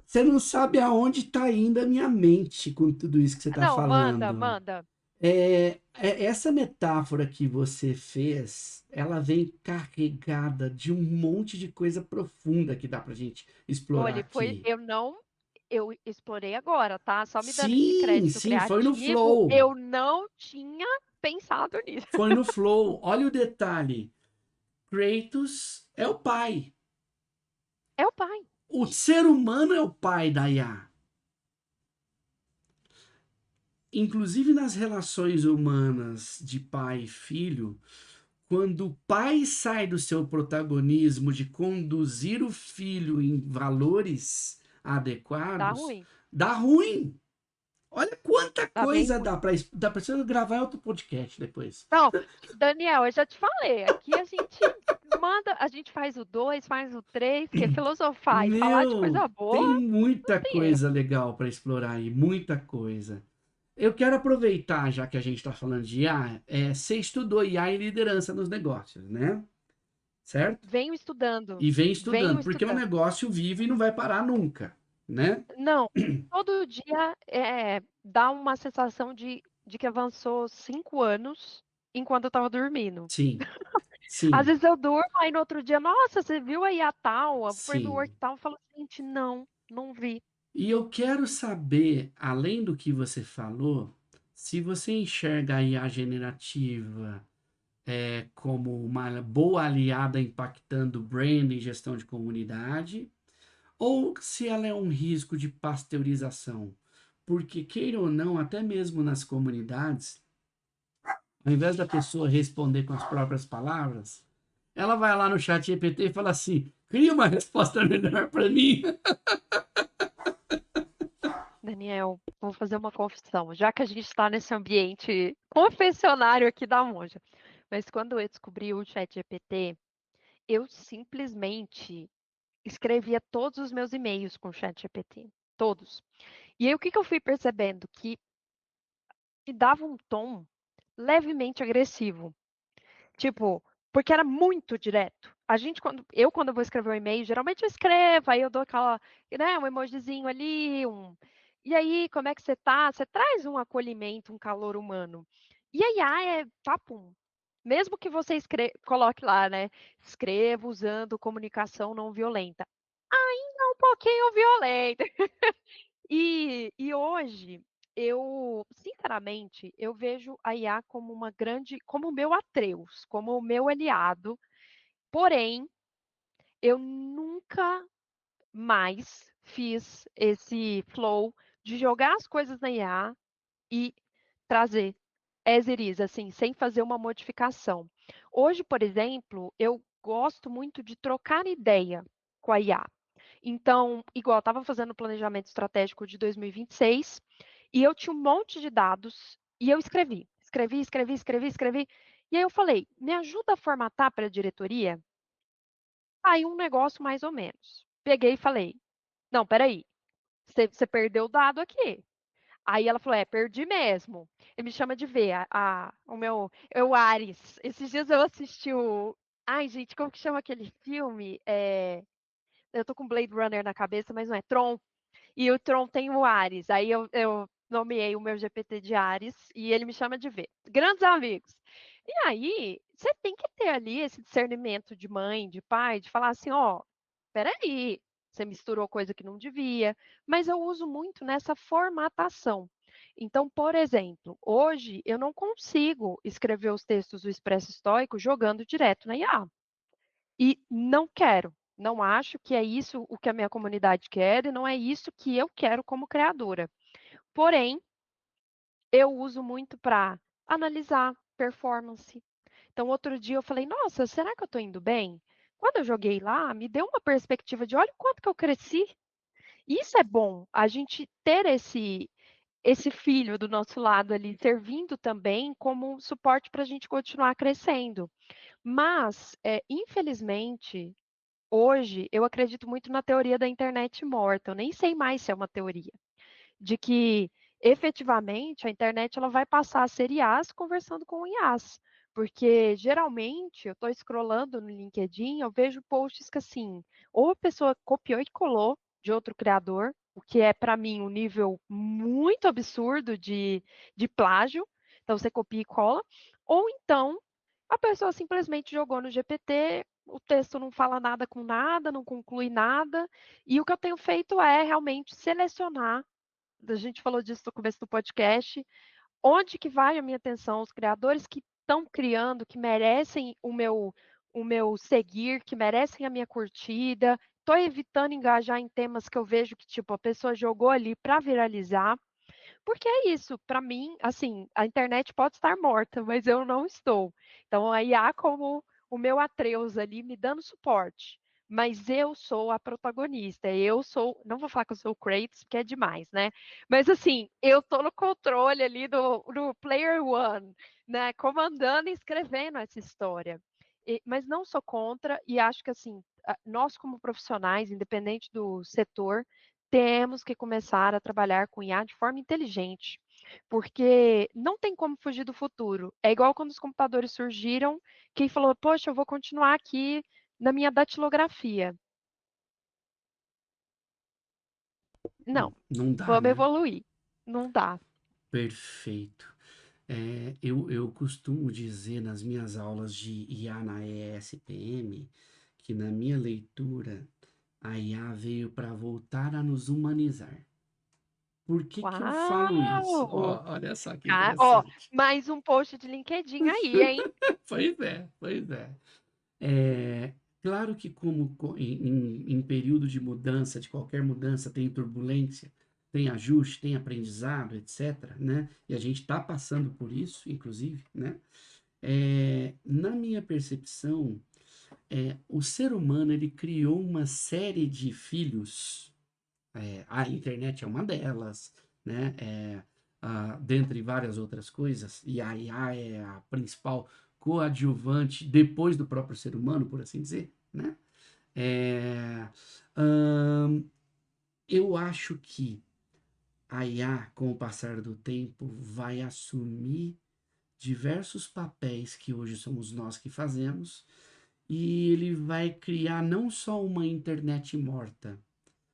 Você não sabe aonde está indo a minha mente com tudo isso que você está Não, manda, falando. manda. Essa metáfora que você fez, ela vem carregada de um monte de coisa profunda que dá pra gente explorar Olha, aqui. eu explorei agora, tá? Só me dando esse Sim, crédito sim, foi no criativo, flow. eu não tinha pensado nisso. Foi no flow. Olha o detalhe. Kratos é o pai. É o pai. O ser humano é o pai da IA. Inclusive nas relações humanas de pai e filho, quando o pai sai do seu protagonismo de conduzir o filho em valores Tá adequados, ruim. dá ruim. Olha quanta Tá bem coisa ruim. dá pra você gravar outro podcast depois. Não, Daniel, eu já te falei, aqui a gente faz o 2, faz o 3, que é filosofar e falar de Meu, coisa boa, tem não muita tem erro. coisa legal para explorar aí, muita coisa. Eu quero aproveitar, já que a gente está falando de IA, você estudou IA em liderança nos negócios, né? Certo? Venho estudando, E vem venho estudando, porque o estudando. negócio vive e não vai parar nunca, né? Não, todo dia, dá uma sensação de que avançou 5 anos enquanto eu estava dormindo. Sim, Às sim, vezes eu durmo, aí no outro dia: "Nossa, você viu aí a tal, a framework sim. tal?" Eu falo: "Gente, não, não vi". E eu quero saber, além do que você falou, se você enxerga a IA generativa como uma boa aliada impactando brand e gestão de comunidade, ou se ela é um risco de pasteurização. Porque, queira ou não, até mesmo nas comunidades, ao invés da pessoa responder com as próprias palavras, ela vai lá no chat GPT e fala assim: cria uma resposta melhor para mim. Daniel, vou fazer uma confissão, já que a gente está nesse ambiente confessionário aqui da Monja, mas quando eu descobri o ChatGPT, eu simplesmente escrevia todos os meus e-mails com o ChatGPT, todos. E aí o que que eu fui percebendo? Que me dava um tom levemente agressivo. Tipo, porque era muito direto. A gente quando eu vou escrever um e-mail, geralmente eu escrevo, aí eu dou aquela, né, um emojizinho ali, "E aí, como é que você tá?" Você traz um acolhimento, um calor humano. E a IA é papum. Mesmo que você coloque lá, né, escreva usando comunicação não violenta. Ainda é um pouquinho violenta. E hoje, eu, sinceramente, eu vejo a IA como uma grande como o meu Atreus, como o meu aliado, porém, eu nunca mais fiz esse flow de jogar as coisas na IA e trazer as it is, assim, sem fazer uma modificação. Hoje, por exemplo, eu gosto muito de trocar ideia com a IA. Então, igual, eu estava fazendo o planejamento estratégico de 2026 e eu tinha um monte de dados e eu escrevi. E aí eu falei: "Me ajuda a formatar para a diretoria?" Aí um negócio mais ou menos. Peguei e falei: "Não, espera aí, você perdeu o dado aqui". Aí ela falou: "É, perdi mesmo". Ele me chama de V, o meu o Ares. Esses dias eu assisti o ai, gente, como que chama aquele filme? Eu tô com Blade Runner na cabeça, mas não é, Tron. E o Tron tem o Ares, aí eu nomeei o meu GPT de Ares e ele me chama de V. Grandes amigos. E aí, você tem que ter ali esse discernimento de mãe, de pai, de falar assim: "Ó, espera aí, você misturou coisa que não devia", mas eu uso muito nessa formatação. Então, por exemplo, hoje eu não consigo escrever os textos do Expresso Estoico jogando direto na IA. E não quero, não acho que é isso o que a minha comunidade quer e não é isso que eu quero como criadora. Porém, eu uso muito para analisar performance. Então, outro dia eu falei: "Nossa, será que eu estou indo bem?" Quando eu joguei lá, me deu uma perspectiva de: "Olha o quanto que eu cresci". Isso é bom, a gente ter esse filho do nosso lado ali, servindo também como suporte para a gente continuar crescendo. Mas, infelizmente, hoje, eu acredito muito na teoria da internet morta, eu nem sei mais se é uma teoria, de que efetivamente a internet ela vai passar a ser IAs conversando com IAs, porque geralmente eu estou scrollando no LinkedIn, eu vejo posts que assim, ou a pessoa copiou e colou de outro criador, o que é para mim um nível muito absurdo de plágio, então você copia e cola, ou então a pessoa simplesmente jogou no GPT, o texto não fala nada com nada, não conclui nada, e o que eu tenho feito é realmente selecionar, a gente falou disso no começo do podcast, onde que vai a minha atenção, os criadores que estão criando, que merecem o meu seguir, que merecem a minha curtida. Estou evitando engajar em temas que eu vejo que, tipo, a pessoa jogou ali para viralizar, porque é isso, para mim, assim, a internet pode estar morta, mas eu não estou. Então, a IA como o meu Atreus ali me dando suporte. mas eu sou a protagonista. Eu sou, não vou falar que eu sou o Kratos, porque é demais, né? Mas assim, eu tô no controle ali do Player One, né? Comandando e escrevendo essa história. Mas não sou contra e acho que assim, nós como profissionais, independente do setor, temos que começar a trabalhar com IA de forma inteligente, porque não tem como fugir do futuro. É igual quando os computadores surgiram, quem falou, poxa, eu vou continuar aqui na minha datilografia. Não, Não dá, vamos né? evoluir. Não dá. Perfeito. Eu costumo dizer nas minhas aulas de IA na ESPM que na minha leitura a IA veio para voltar a nos humanizar. Por que que eu falo isso? Uau! Olha só que Ó, interessante. mais um post de LinkedIn aí, hein? Pois é, pois é. É, claro que em período de mudança, de qualquer mudança, tem turbulência, tem ajuste, tem aprendizado, etc., né? E a gente está passando por isso, inclusive, né? Na minha percepção, o ser humano ele criou uma série de filhos. A internet é uma delas, né? Dentre várias outras coisas, e a IA é a principal coadjuvante depois do próprio ser humano, por assim dizer, né? É, hum, eu acho que a IA, com o passar do tempo, vai assumir diversos papéis que hoje somos nós que fazemos, e ele vai criar não só uma internet morta,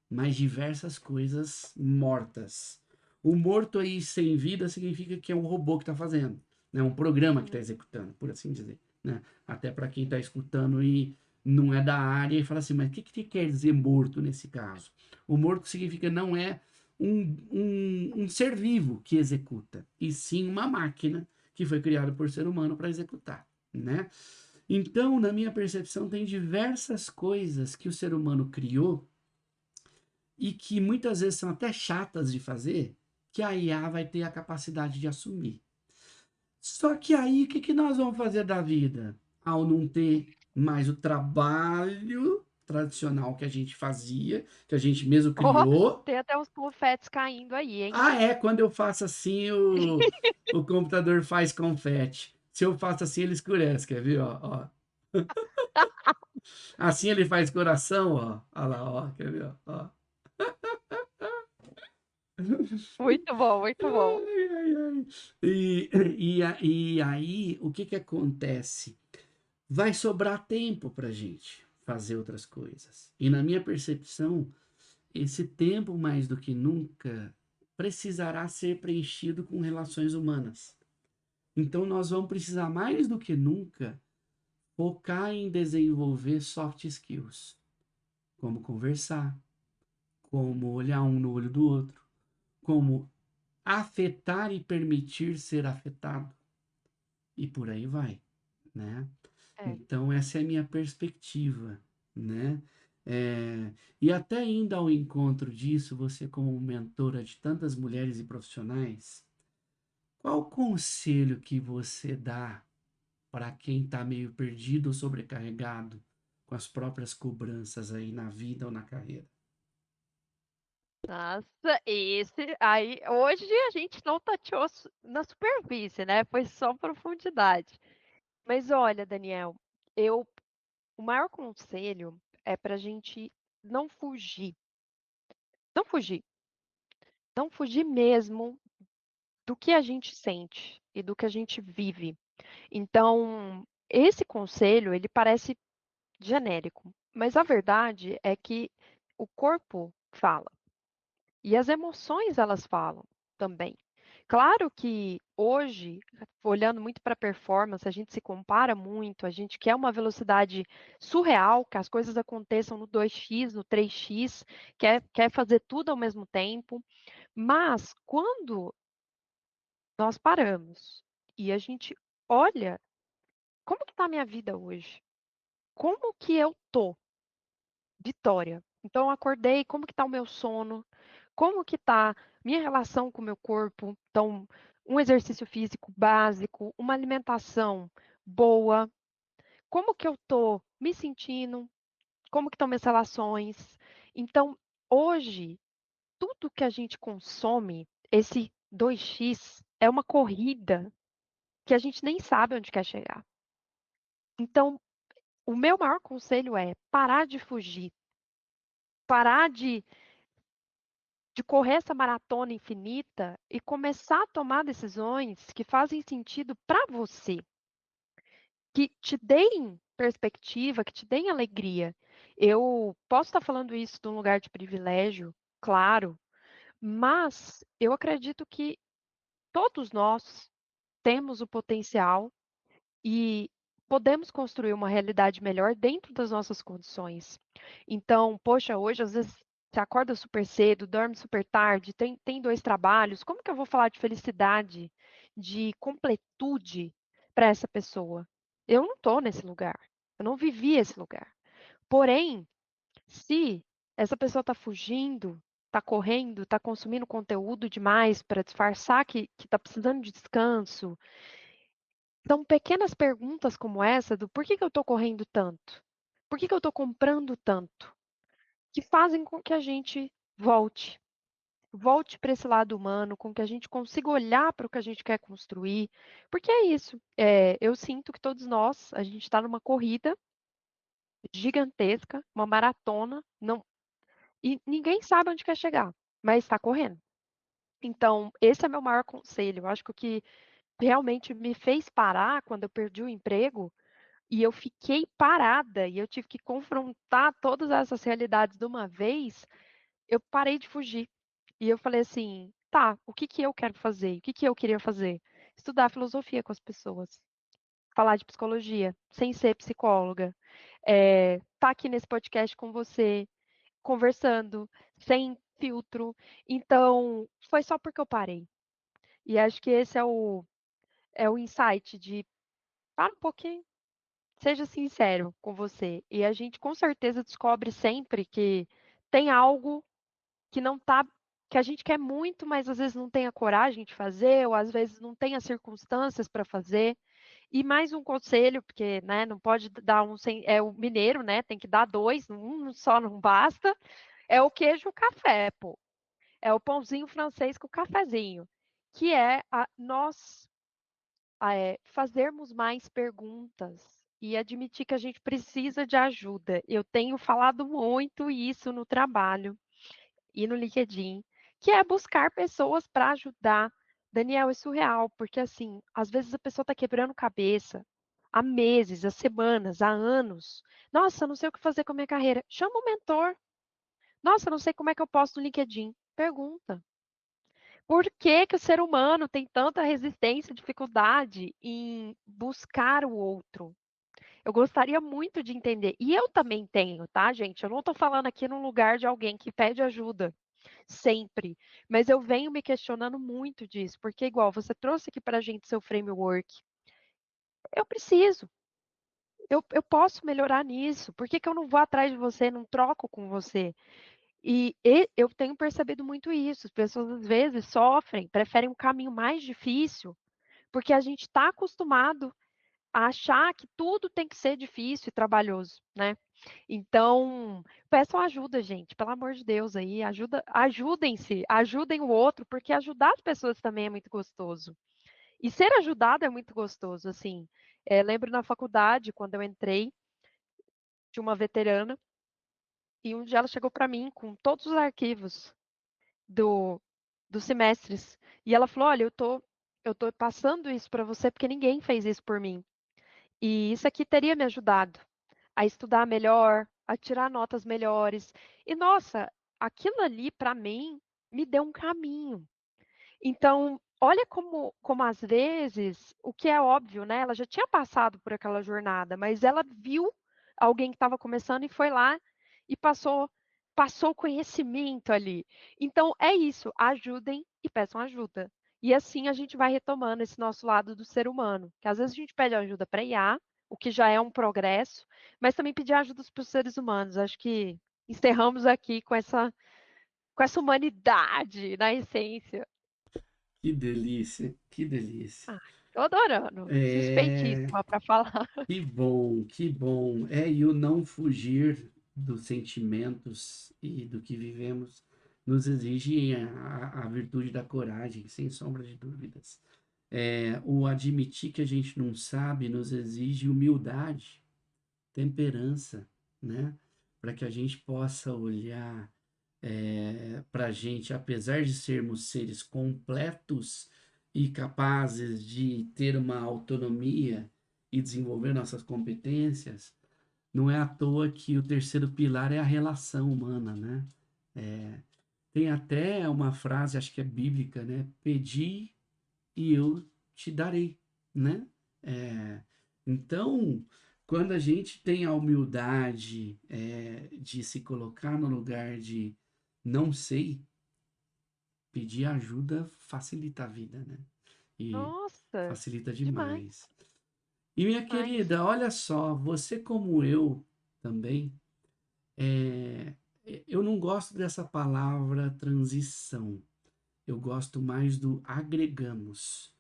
mas diversas coisas mortas. O morto aí sem vida significa que é um robô que está fazendo, né? Um programa que está Uhum. executando, por assim dizer, né? Até para quem está escutando e não é da área e fala assim, mas o que quer dizer morto nesse caso? O morto significa não é um ser vivo que executa, e sim uma máquina que foi criada por ser humano para executar, né? Então, na minha percepção, tem diversas coisas que o ser humano criou e que muitas vezes são até chatas de fazer, que a IA vai ter a capacidade de assumir. Só que aí, o que nós vamos fazer da vida? Ao não ter mais o trabalho tradicional que a gente fazia, que a gente mesmo Ó, criou. tem até uns confetes caindo aí, hein? Quando eu faço assim, o computador faz confete. Se eu faço assim, ele escurece, quer ver? Ó. Assim ele faz coração, ó. Olha lá, ó, quer ver? Ó. Muito bom, muito bom. Ai, ai, ai. E aí, o que que acontece? Vai sobrar tempo para gente fazer outras coisas. E na minha percepção, esse tempo, mais do que nunca, precisará ser preenchido com relações humanas. Então, nós vamos precisar, mais do que nunca, focar em desenvolver soft skills, como conversar, como olhar um no olho do outro, como afetar e permitir ser afetado, e por aí vai, né? É. Então, essa é a minha perspectiva, né? E até indo ao encontro disso, você como mentora de tantas mulheres e profissionais, qual o conselho que você dá para quem está meio perdido ou sobrecarregado com as próprias cobranças aí na vida ou na carreira? Nossa, esse aí, hoje a gente não tateou na superfície, né? Foi só profundidade. Mas olha, Daniel, eu, o maior conselho é para a gente não fugir, não fugir, não fugir mesmo do que a gente sente e do que a gente vive. Então, esse conselho, ele parece genérico, mas a verdade é que o corpo fala e as emoções elas falam também. Claro que hoje, olhando muito para a performance, a gente se compara muito, a gente quer uma velocidade surreal, que as coisas aconteçam no 2x, no 3x, quer fazer tudo ao mesmo tempo, mas quando nós paramos e a gente olha como que está a minha vida hoje? Como que eu tô? Vitória. Então eu acordei, como que tá o meu sono? Como que tá minha relação com o meu corpo? Então, um exercício físico básico, uma alimentação boa. Como que eu tô me sentindo? como que estão minhas relações. Então, hoje, tudo que a gente consome, esse 2x, é uma corrida que a gente nem sabe onde quer chegar. Então, o meu maior conselho é parar de fugir, parar de correr essa maratona infinita e começar a tomar decisões que fazem sentido para você, que te deem perspectiva, que te deem alegria. Eu posso estar falando isso de um lugar de privilégio, claro, mas eu acredito que todos nós temos o potencial e podemos construir uma realidade melhor dentro das nossas condições. Então, poxa, hoje às vezes você acorda super cedo, dorme super tarde, tem 2 trabalhos, como que eu vou falar de felicidade, de completude para essa pessoa? Eu não estou nesse lugar, eu não vivi esse lugar. Porém, se essa pessoa está fugindo, está correndo, está consumindo conteúdo demais para disfarçar que está precisando de descanso, são pequenas perguntas como essa do por que eu estou correndo tanto? Por que eu estou comprando tanto? Que fazem com que a gente volte para esse lado humano, com que a gente consiga olhar para o que a gente quer construir, porque é isso, eu sinto que todos nós, a gente está numa corrida gigantesca, uma maratona, não, e ninguém sabe onde quer chegar, mas está correndo. Então, esse é meu maior conselho. Eu acho que o que realmente me fez parar quando eu perdi o emprego e eu fiquei parada e eu tive que confrontar todas essas realidades de uma vez, eu parei de fugir. E eu falei assim: "Tá, o que que eu quero fazer? O que que eu queria fazer?". Estudar filosofia com as pessoas, falar de psicologia, sem ser psicóloga, tá aqui nesse podcast com você, conversando, sem filtro. Então, foi só porque eu parei. E acho que esse é o insight de: "Para um pouquinho". Seja sincero com você, e a gente com certeza descobre sempre que tem algo que não tá que a gente quer muito, mas às vezes não tem a coragem de fazer, ou às vezes não tem as circunstâncias para fazer. E mais um conselho, porque, né, não pode dar um sem é o mineiro, né, tem que dar 2, um só não basta, é o queijo e o café, pô. É o pãozinho francês com o cafezinho, que é a nós fazermos mais perguntas e admitir que a gente precisa de ajuda. Eu tenho falado muito isso no trabalho e no LinkedIn, que é buscar pessoas para ajudar. Daniel, é surreal, porque assim, às vezes a pessoa está quebrando cabeça há meses, há semanas, há anos. Nossa, não sei o que fazer com a minha carreira. Chama um mentor. Nossa, não sei como é que eu posto no LinkedIn. Pergunta. Por que que o ser humano tem tanta resistência e dificuldade em buscar o outro? Eu gostaria muito de entender. E eu também tenho, tá, gente? Eu não estou falando aqui num lugar de alguém que pede ajuda, sempre. Mas eu venho me questionando muito disso, porque igual você trouxe aqui para a gente seu framework. Eu preciso, eu posso melhorar nisso. Por que que eu não vou atrás de você, não troco com você? E eu tenho percebido muito isso. As pessoas às vezes sofrem, preferem um caminho mais difícil, porque a gente está acostumado a achar que tudo tem que ser difícil e trabalhoso, né. Então, peçam ajuda, gente, pelo amor de Deus aí, ajudem-se, ajudem o outro, porque ajudar as pessoas também é muito gostoso. E ser ajudado é muito gostoso, assim, lembro na faculdade, quando eu entrei, tinha uma veterana, e um dia ela chegou para mim com todos os arquivos do dos semestres, e ela falou: "Olha, eu tô passando isso para você, porque ninguém fez isso por mim, e isso aqui teria me ajudado a estudar melhor, a tirar notas melhores". E nossa, aquilo ali para mim me deu um caminho. Então, olha como às vezes, o que é óbvio, né, ela já tinha passado por aquela jornada, mas ela viu alguém que estava começando e foi lá e passou o conhecimento ali. Então é isso, ajudem e peçam ajuda. E assim a gente vai retomando esse nosso lado do ser humano, que às vezes a gente pede ajuda para IA, o que já é um progresso, mas também pedir ajuda para os seres humanos. Acho que encerramos aqui com essa humanidade na essência. Que delícia, que delícia. Ah, tô adorando, É, suspeitíssima para falar. que bom, que bom. É, e o não fugir. dos sentimentos e do que vivemos nos exige a virtude da coragem, sem sombra de dúvidas. O admitir que a gente não sabe nos exige humildade, temperança, né? Para que a gente possa olhar para a gente, apesar de sermos seres completos e capazes de ter uma autonomia e desenvolver nossas competências, não é à toa que o terceiro pilar é a relação humana, né? É, tem até uma frase, acho que é bíblica, né? Pedi e eu te darei, né? É, então, quando a gente tem a humildade de se colocar no lugar de não sei, pedir ajuda facilita a vida, né? E Nossa, facilita demais, demais. E minha demais. querida, olha só, você como eu também, é, eu não gosto dessa palavra transição. Eu gosto mais do agregamos.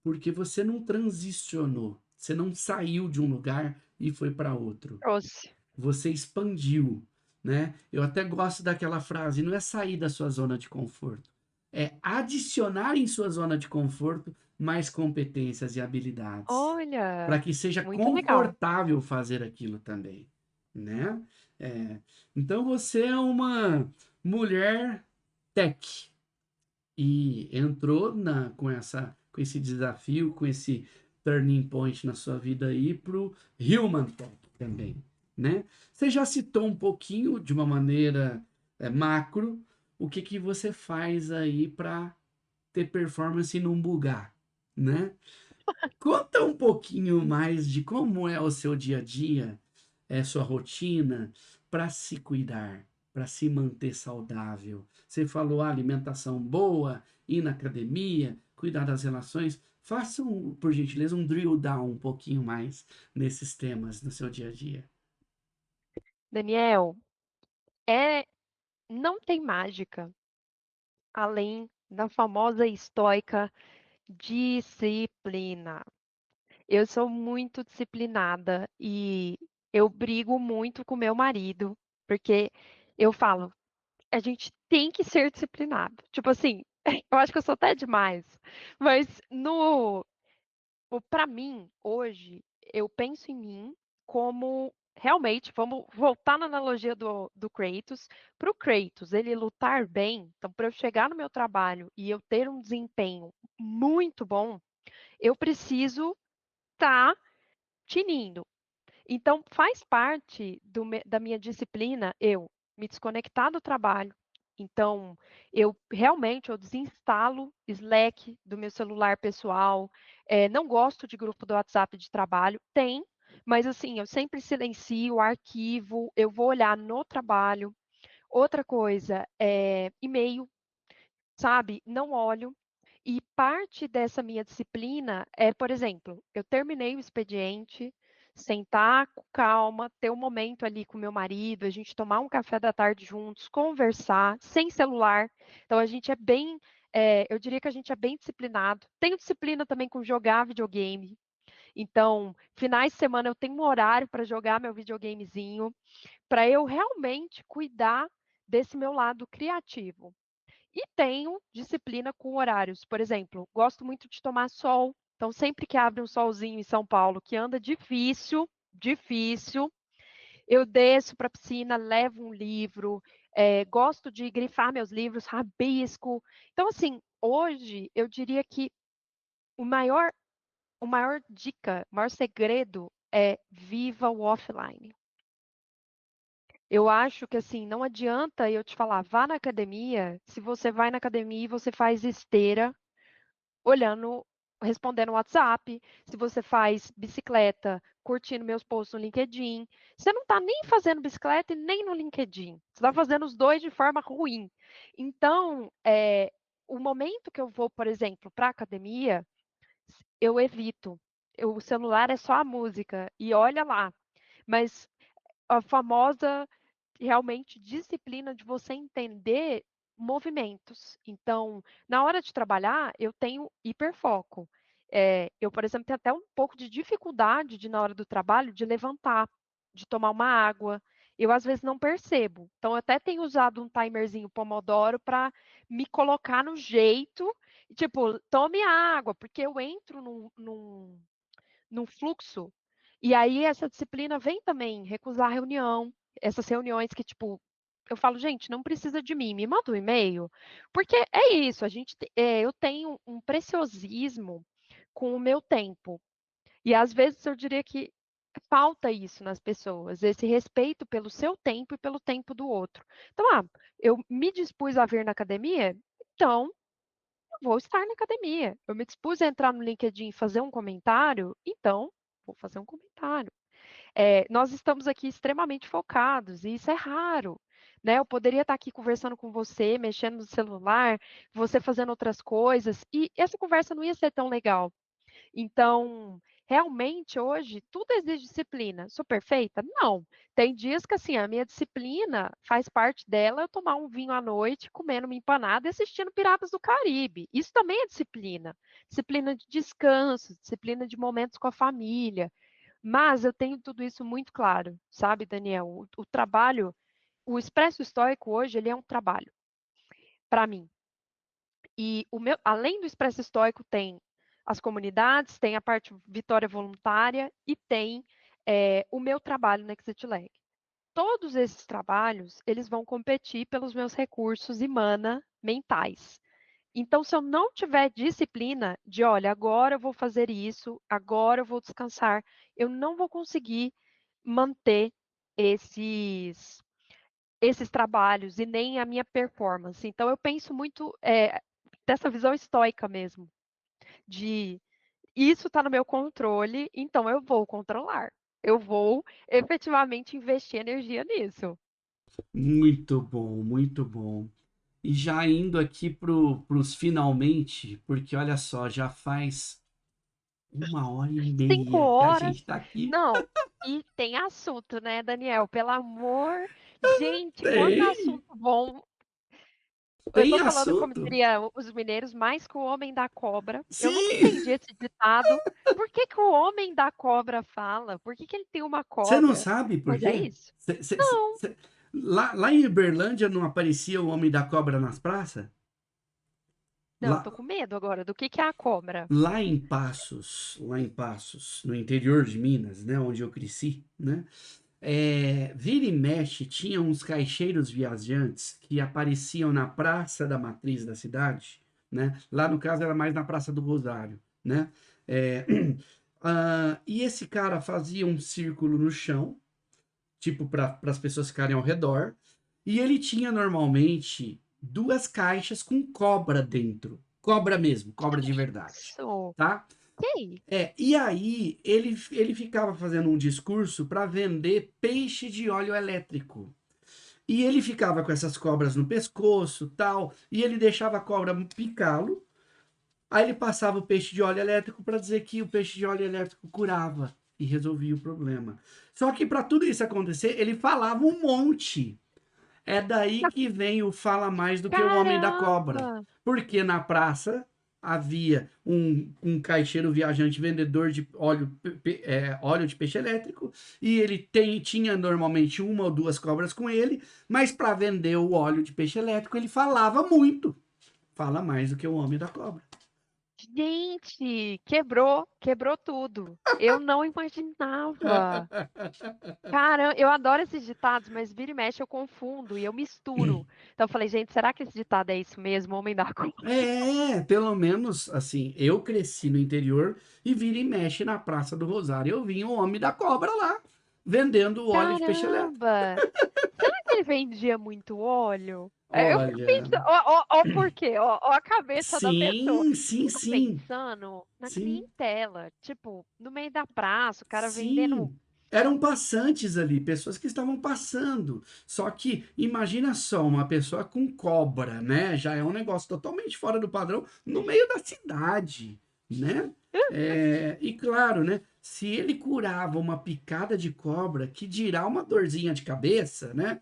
Porque você não transicionou, você não saiu de um lugar e foi para outro. Trouxe. Você expandiu, né? Eu até gosto daquela frase, não é sair da sua zona de conforto, é adicionar em sua zona de conforto mais competências e habilidades, para Olha, que seja muito legal. confortável fazer aquilo também, né? É, então você é uma mulher tech, e entrou com esse desafio, com esse turning point na sua vida aí pro Human Tech também, né? Você já citou um pouquinho de uma maneira macro o que que você faz aí para ter performance e não bugar, né? Conta um pouquinho mais de como é o seu dia a dia, sua rotina para se cuidar, para se manter saudável. Você falou alimentação boa, ir na academia, cuidar das relações. Faça, por gentileza, um drill down um pouquinho mais nesses temas no seu dia a dia. Daniel, é, não tem mágica além da famosa e estoica disciplina. Eu sou muito disciplinada e eu brigo muito com meu marido, porque eu falo, a gente tem que ser disciplinado. Tipo assim, eu acho que eu sou até demais, mas no para mim, hoje, eu penso em mim como realmente, vamos voltar na analogia do Kratos. Para o Kratos, ele lutar bem, então para eu chegar no meu trabalho e eu ter um desempenho muito bom, eu preciso estar tinindo. Então, faz parte da minha disciplina eu me desconectar do trabalho. Então, eu realmente eu desinstalo Slack do meu celular pessoal. Não gosto de grupo do WhatsApp de trabalho. Tem, mas assim, eu sempre silencio o arquivo, eu vou olhar no trabalho. Outra coisa, e-mail, sabe? Não olho. E parte dessa minha disciplina é, por exemplo, eu terminei o expediente, sentar com calma, ter um momento ali com meu marido, a gente tomar um café da tarde juntos, conversar, sem celular. Então a gente é bem, eu diria que a gente é bem disciplinado. Tenho disciplina também com jogar videogame. Então, finais de semana eu tenho um horário para jogar meu videogamezinho, para eu realmente cuidar desse meu lado criativo. E tenho disciplina com horários. Por exemplo, gosto muito de tomar sol. Então, sempre que abre um solzinho em São Paulo, que anda difícil, difícil, eu desço para a piscina, levo um livro, gosto de grifar meus livros, rabisco. Então, assim, hoje eu diria que o maior, o maior dica, o maior segredo é viva o offline. Eu acho que assim, não adianta eu te falar, vá na academia, se você vai na academia e você faz esteira, olhando, respondendo o WhatsApp, se você faz bicicleta, curtindo meus posts no LinkedIn. Você não está nem fazendo bicicleta e nem no LinkedIn. Você está fazendo os dois de forma ruim. Então, o momento que eu vou, por exemplo, para a academia, eu evito. O celular é só a música e olha lá. Mas a famosa realmente disciplina de você entender movimentos. Então, na hora de trabalhar, eu tenho hiperfoco. Eu, por exemplo, tenho até um pouco de dificuldade de, na hora do trabalho, de levantar, de tomar uma água. eu às vezes não percebo. Então, eu até tenho usado um timerzinho Pomodoro para me colocar no jeito, tipo, tome água, porque eu entro num fluxo, e aí essa disciplina vem também recusar a reunião, essas reuniões que, tipo, eu falo: "Gente, não precisa de mim, me manda um e-mail", porque é isso, eu tenho um preciosismo com o meu tempo, e às vezes eu diria que falta isso nas pessoas, esse respeito pelo seu tempo e pelo tempo do outro. Então, eu me dispus a vir na academia, então eu vou estar na academia. Eu me dispus a entrar no LinkedIn e fazer um comentário, então vou fazer um comentário. Nós estamos aqui extremamente focados e isso é raro, né? Eu poderia estar aqui conversando com você, mexendo no celular, você fazendo outras coisas, e essa conversa não ia ser tão legal. Então, realmente hoje tudo exige disciplina. Sou perfeita? Não. Tem dias que assim, a minha disciplina faz parte dela eu tomar um vinho à noite, comendo uma empanada e assistindo Piratas do Caribe. Isso também é disciplina. Disciplina de descanso, disciplina de momentos com a família. Mas eu tenho tudo isso muito claro, sabe, Daniel? O trabalho, o expresso estoico hoje, ele é um trabalho para mim. E além do expresso estoico, tem as comunidades, tem a parte Vitória Voluntária e tem o meu trabalho no Exit Lag. Todos esses trabalhos, eles vão competir pelos meus recursos e mana mentais. Então, se eu não tiver disciplina de, olha, agora eu vou fazer isso, agora eu vou descansar, eu não vou conseguir manter esses trabalhos e nem a minha performance. Então, eu penso muito dessa visão estoica mesmo, de isso está no meu controle, então eu vou controlar. Eu vou efetivamente investir energia nisso. Muito bom, muito bom. E já indo aqui pros finalmente, porque olha só, já faz 5 1 hora e meia que a horas. gente tá aqui. Não, e tem assunto, né, Daniel? Pelo amor. Gente, quanto Tem, assunto bom. Eu tem tô falando, como assunto. diria os mineiros, mais que o homem da cobra. Eu nunca Sim, entendi esse ditado. Por que que o homem da cobra fala? Por que que ele tem uma você não cobra? sabe por Mas é quê? isso. Não, Lá em Uberlândia não aparecia o Homem da Cobra nas praças? não, Lá, tô com medo agora. Do que é a cobra? lá em Passos, no interior de Minas, né, onde eu cresci, né? Vira e mexe, tinha uns caixeiros viajantes que apareciam na praça da matriz da cidade, né? Lá no caso era mais na Praça do Rosário, né? É, e esse cara fazia um círculo no chão, tipo para as pessoas ficarem ao redor, e ele tinha normalmente duas caixas com cobra dentro, cobra mesmo, cobra de verdade, Isso. tá? Ok. E aí ele ficava fazendo um discurso para vender peixe de óleo elétrico. E ele ficava com essas cobras no pescoço, tal, e ele deixava a cobra picá-lo. Aí ele passava o peixe de óleo elétrico para dizer que o peixe de óleo elétrico curava e resolvia o problema. Só que para tudo isso acontecer, ele falava um monte. É daí que vem o fala mais do que o homem da cobra. Caramba! Porque na praça havia um caixeiro viajante vendedor de óleo de peixe elétrico e ele tinha normalmente uma ou duas cobras com ele, mas para vender o óleo de peixe elétrico ele falava muito. Fala mais do que o homem da cobra. Gente, quebrou tudo. Eu não imaginava. Cara, eu adoro esses ditados, mas vira e mexe eu confundo e eu misturo. Então eu falei, gente, será que esse ditado é isso mesmo, homem da cobra? Pelo menos assim, eu cresci no interior e vira e mexe na Praça do Rosário. Eu vi o homem da cobra lá, vendendo o óleo de peixe elétrico. Caramba! Será que ele vendia muito óleo? Eu fico Olha, pensando, ó, por quê? Ó a cabeça da pessoa. sim, sim, Fico sim, pensando na sim, clientela, tipo, no meio da praça, o cara vendendo. sim. Eram passantes ali, pessoas que estavam passando. Só que imagina só uma pessoa com cobra, né? Já é um negócio totalmente fora do padrão no meio da cidade, né? E claro, né? Se ele curava uma picada de cobra, que dirá uma dorzinha de cabeça, né?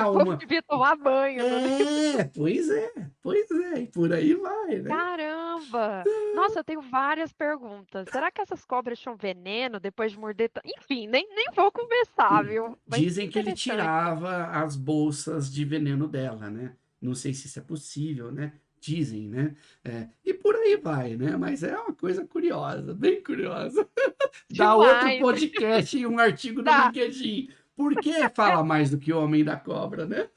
O povo devia tomar banho, né? Pois é, e por aí vai, né? Caramba! Nossa, eu tenho várias perguntas. Será que essas cobras tinham veneno depois de morder? Enfim, nem vou começar, viu? Mas que Dizem que ele interessante. tirava as bolsas de veneno dela, né? Não sei se isso é possível, né? Dizem, né? E por aí vai, né? Mas é uma coisa curiosa, bem curiosa. Dá outro Demais. podcast e um artigo no Tá. LinkedIn. Por que fala mais do que o Homem da Cobra, né?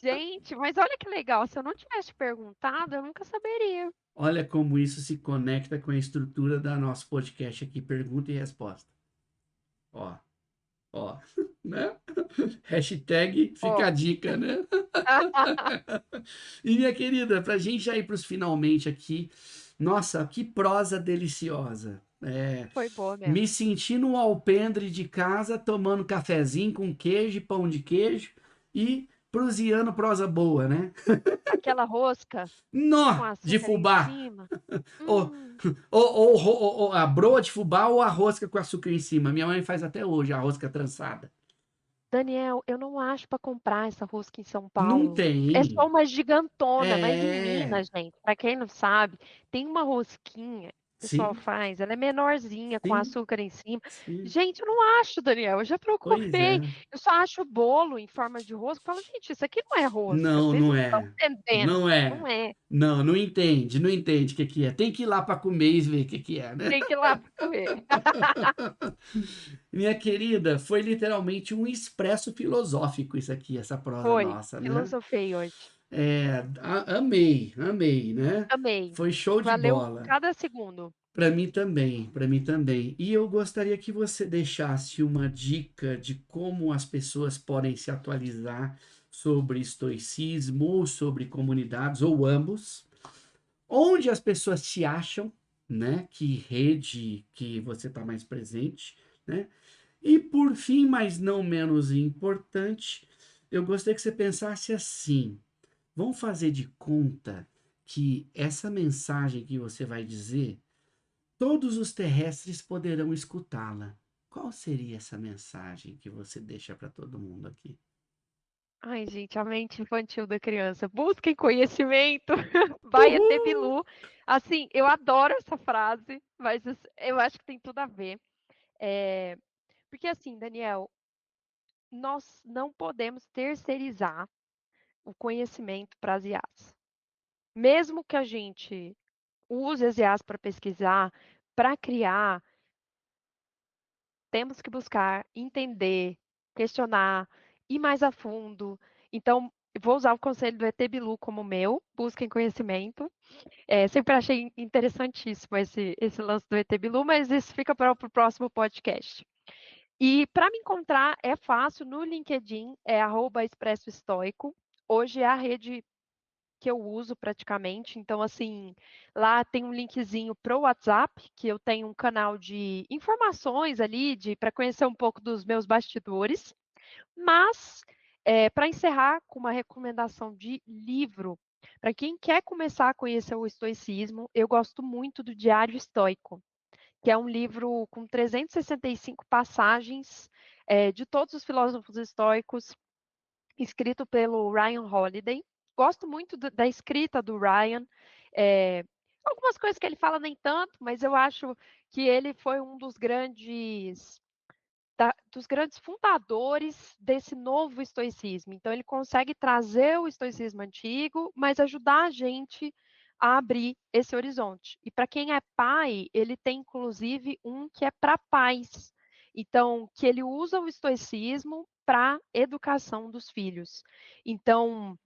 Gente, mas olha que legal. Se eu não tivesse perguntado, eu nunca saberia. Olha como isso se conecta com a estrutura da nosso podcast aqui, pergunta e resposta. Ó, ó, né? Hashtag fica Ó. a dica, né? E minha querida, para a gente já ir para os finalmente aqui, nossa, que prosa deliciosa. Foi boa Me mesmo. senti no alpendre de casa, tomando cafezinho com queijo, pão de queijo e proseando prosa boa, né? Aquela rosca com Nó de açúcar em fubá. cima. Ou, Hum. ou a broa de fubá ou a rosca com açúcar em cima. Minha mãe faz até hoje a rosca trançada. Daniel, eu não acho para comprar essa rosca em São Não Paulo. É só tem. uma gigantona, mas em É. Minas, gente, para quem não sabe, tem uma rosquinha que o pessoal Sim, faz, ela é menorzinha, com sim, açúcar em cima. sim. Gente, eu não acho, Daniel, eu já Pois procurei. é. Eu só acho bolo em forma de rosca. Eu falo: "Gente, isso aqui não é rosca, Não, vocês não não estão é. entendendo". Não Não é. é, Não, não entende, não entende o que que é. Tem que ir lá para comer e ver o que que é, né? tem que ir lá para comer. Minha querida, foi literalmente um expresso filosófico isso aqui, essa prosa Foi, nossa, né? filosofei hoje. Amei, amei, né? Amei, Foi show de valeu bola. cada segundo. Para mim também, para mim também. E eu gostaria que você deixasse uma dica de como as pessoas podem se atualizar sobre estoicismo, ou sobre comunidades, ou ambos. Onde as pessoas te acham, né? Que rede que você está mais presente, né? E por fim, mas não menos importante, eu gostaria que você pensasse assim: vamos fazer de conta que essa mensagem que você vai dizer, todos os terrestres poderão escutá-la. Qual seria essa mensagem que você deixa para todo mundo aqui? Ai, gente, a mente infantil da criança. Busquem conhecimento, vai ET Uhul! Bilu. Assim, eu adoro essa frase, mas eu acho que tem tudo a ver. Eh, Porque assim, Daniel, nós não podemos terceirizar o conhecimento para as IAs. Mesmo que a gente use as IAs para pesquisar, para criar, temos que buscar entender, questionar, ir mais a fundo. Então, eu vou usar o conselho do ET Bilu como meu, busquem conhecimento. Sempre achei interessantíssimo esse lance do ET Bilu, mas isso fica para o próximo podcast. E para me encontrar é fácil, no LinkedIn é @expresso estoico. Hoje é a rede que eu uso praticamente, então assim, lá tem um linkzinho para o WhatsApp, que eu tenho um canal de informações ali, de para conhecer um pouco dos meus bastidores. Mas, para encerrar com uma recomendação de livro, para quem quer começar a conhecer o estoicismo, eu gosto muito do Diário Estoico, que é um livro com 365 passagens, de todos os filósofos estoicos, escrito pelo Ryan Holiday. Gosto muito da escrita do Ryan. eh, Algumas coisas que ele fala nem tanto, mas eu acho que ele foi um dos grandes fundadores desse novo estoicismo. Então, ele consegue trazer o estoicismo antigo, mas ajudar a gente a abrir esse horizonte. E para quem é pai, ele tem inclusive um que é para pais. Então, que ele usa o estoicismo para educação dos filhos. Então,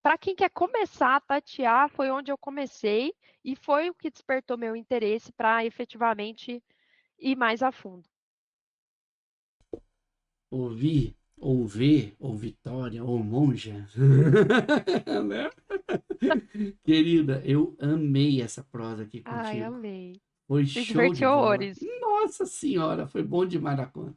para quem quer começar a tatear, foi onde eu comecei e foi o que despertou meu interesse para efetivamente ir mais a fundo. Ouvir, ou ver, ou Vitória, ou Monja. Né? Querida, eu amei essa prosa aqui Ai, contigo. amei. Foi Me show de diverti bola. horrores. Nossa senhora, foi bom demais da conta,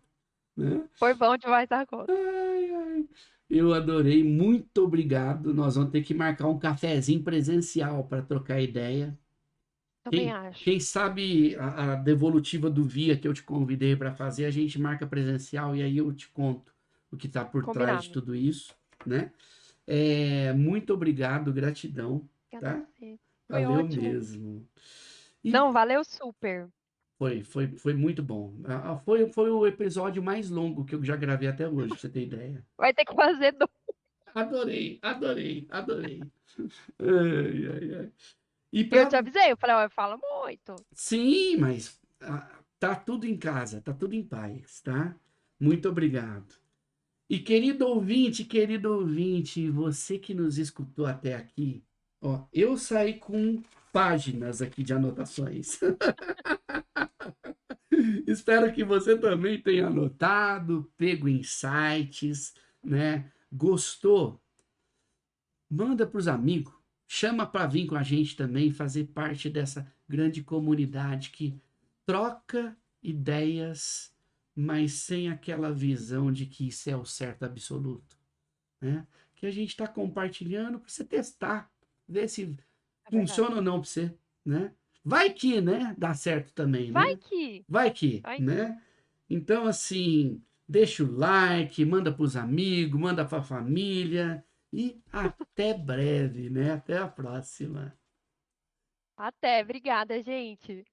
né? Foi bom demais da conta. Ai, ai. Eu adorei, muito obrigado. Nós vamos ter que marcar um cafezinho presencial para trocar ideia. Também Quem, acho. quem sabe a devolutiva do Via que eu te convidei para fazer, a gente marca presencial e aí eu te conto o que está por trás de Combinado. tudo isso, né? Muito obrigado, gratidão, Obrigada a tá? você. Foi Valeu ótimo. mesmo. E Não, valeu super. foi muito bom. Foi o episódio mais longo que eu já gravei até hoje, pra você ter ideia. Vai ter que fazer dois. Adorei, adorei, adorei. Ai, ai, ai. E Eu para te avisei, eu falei, ó, eu falo muito. sim, mas tá tudo em casa, tá tudo em paz, tá? Muito obrigado. E querido ouvinte, você que nos escutou até aqui, ó, eu saí com páginas aqui de anotações. Espero que você também tenha anotado, pego insights, né? Gostou? Manda para os amigos, chama para vir com a gente também, fazer parte dessa grande comunidade que troca ideias, mas sem aquela visão de que isso é o certo absoluto, né? Que a gente está compartilhando para você testar, ver se É verdade. funciona ou não para você, né? Vai que, né? Dá certo também, Vai né? que. Vai que, Vai que. né? Então, assim, deixa o like, manda para os amigos, manda para a família e até breve, né? Até a próxima. Até. Obrigada, gente.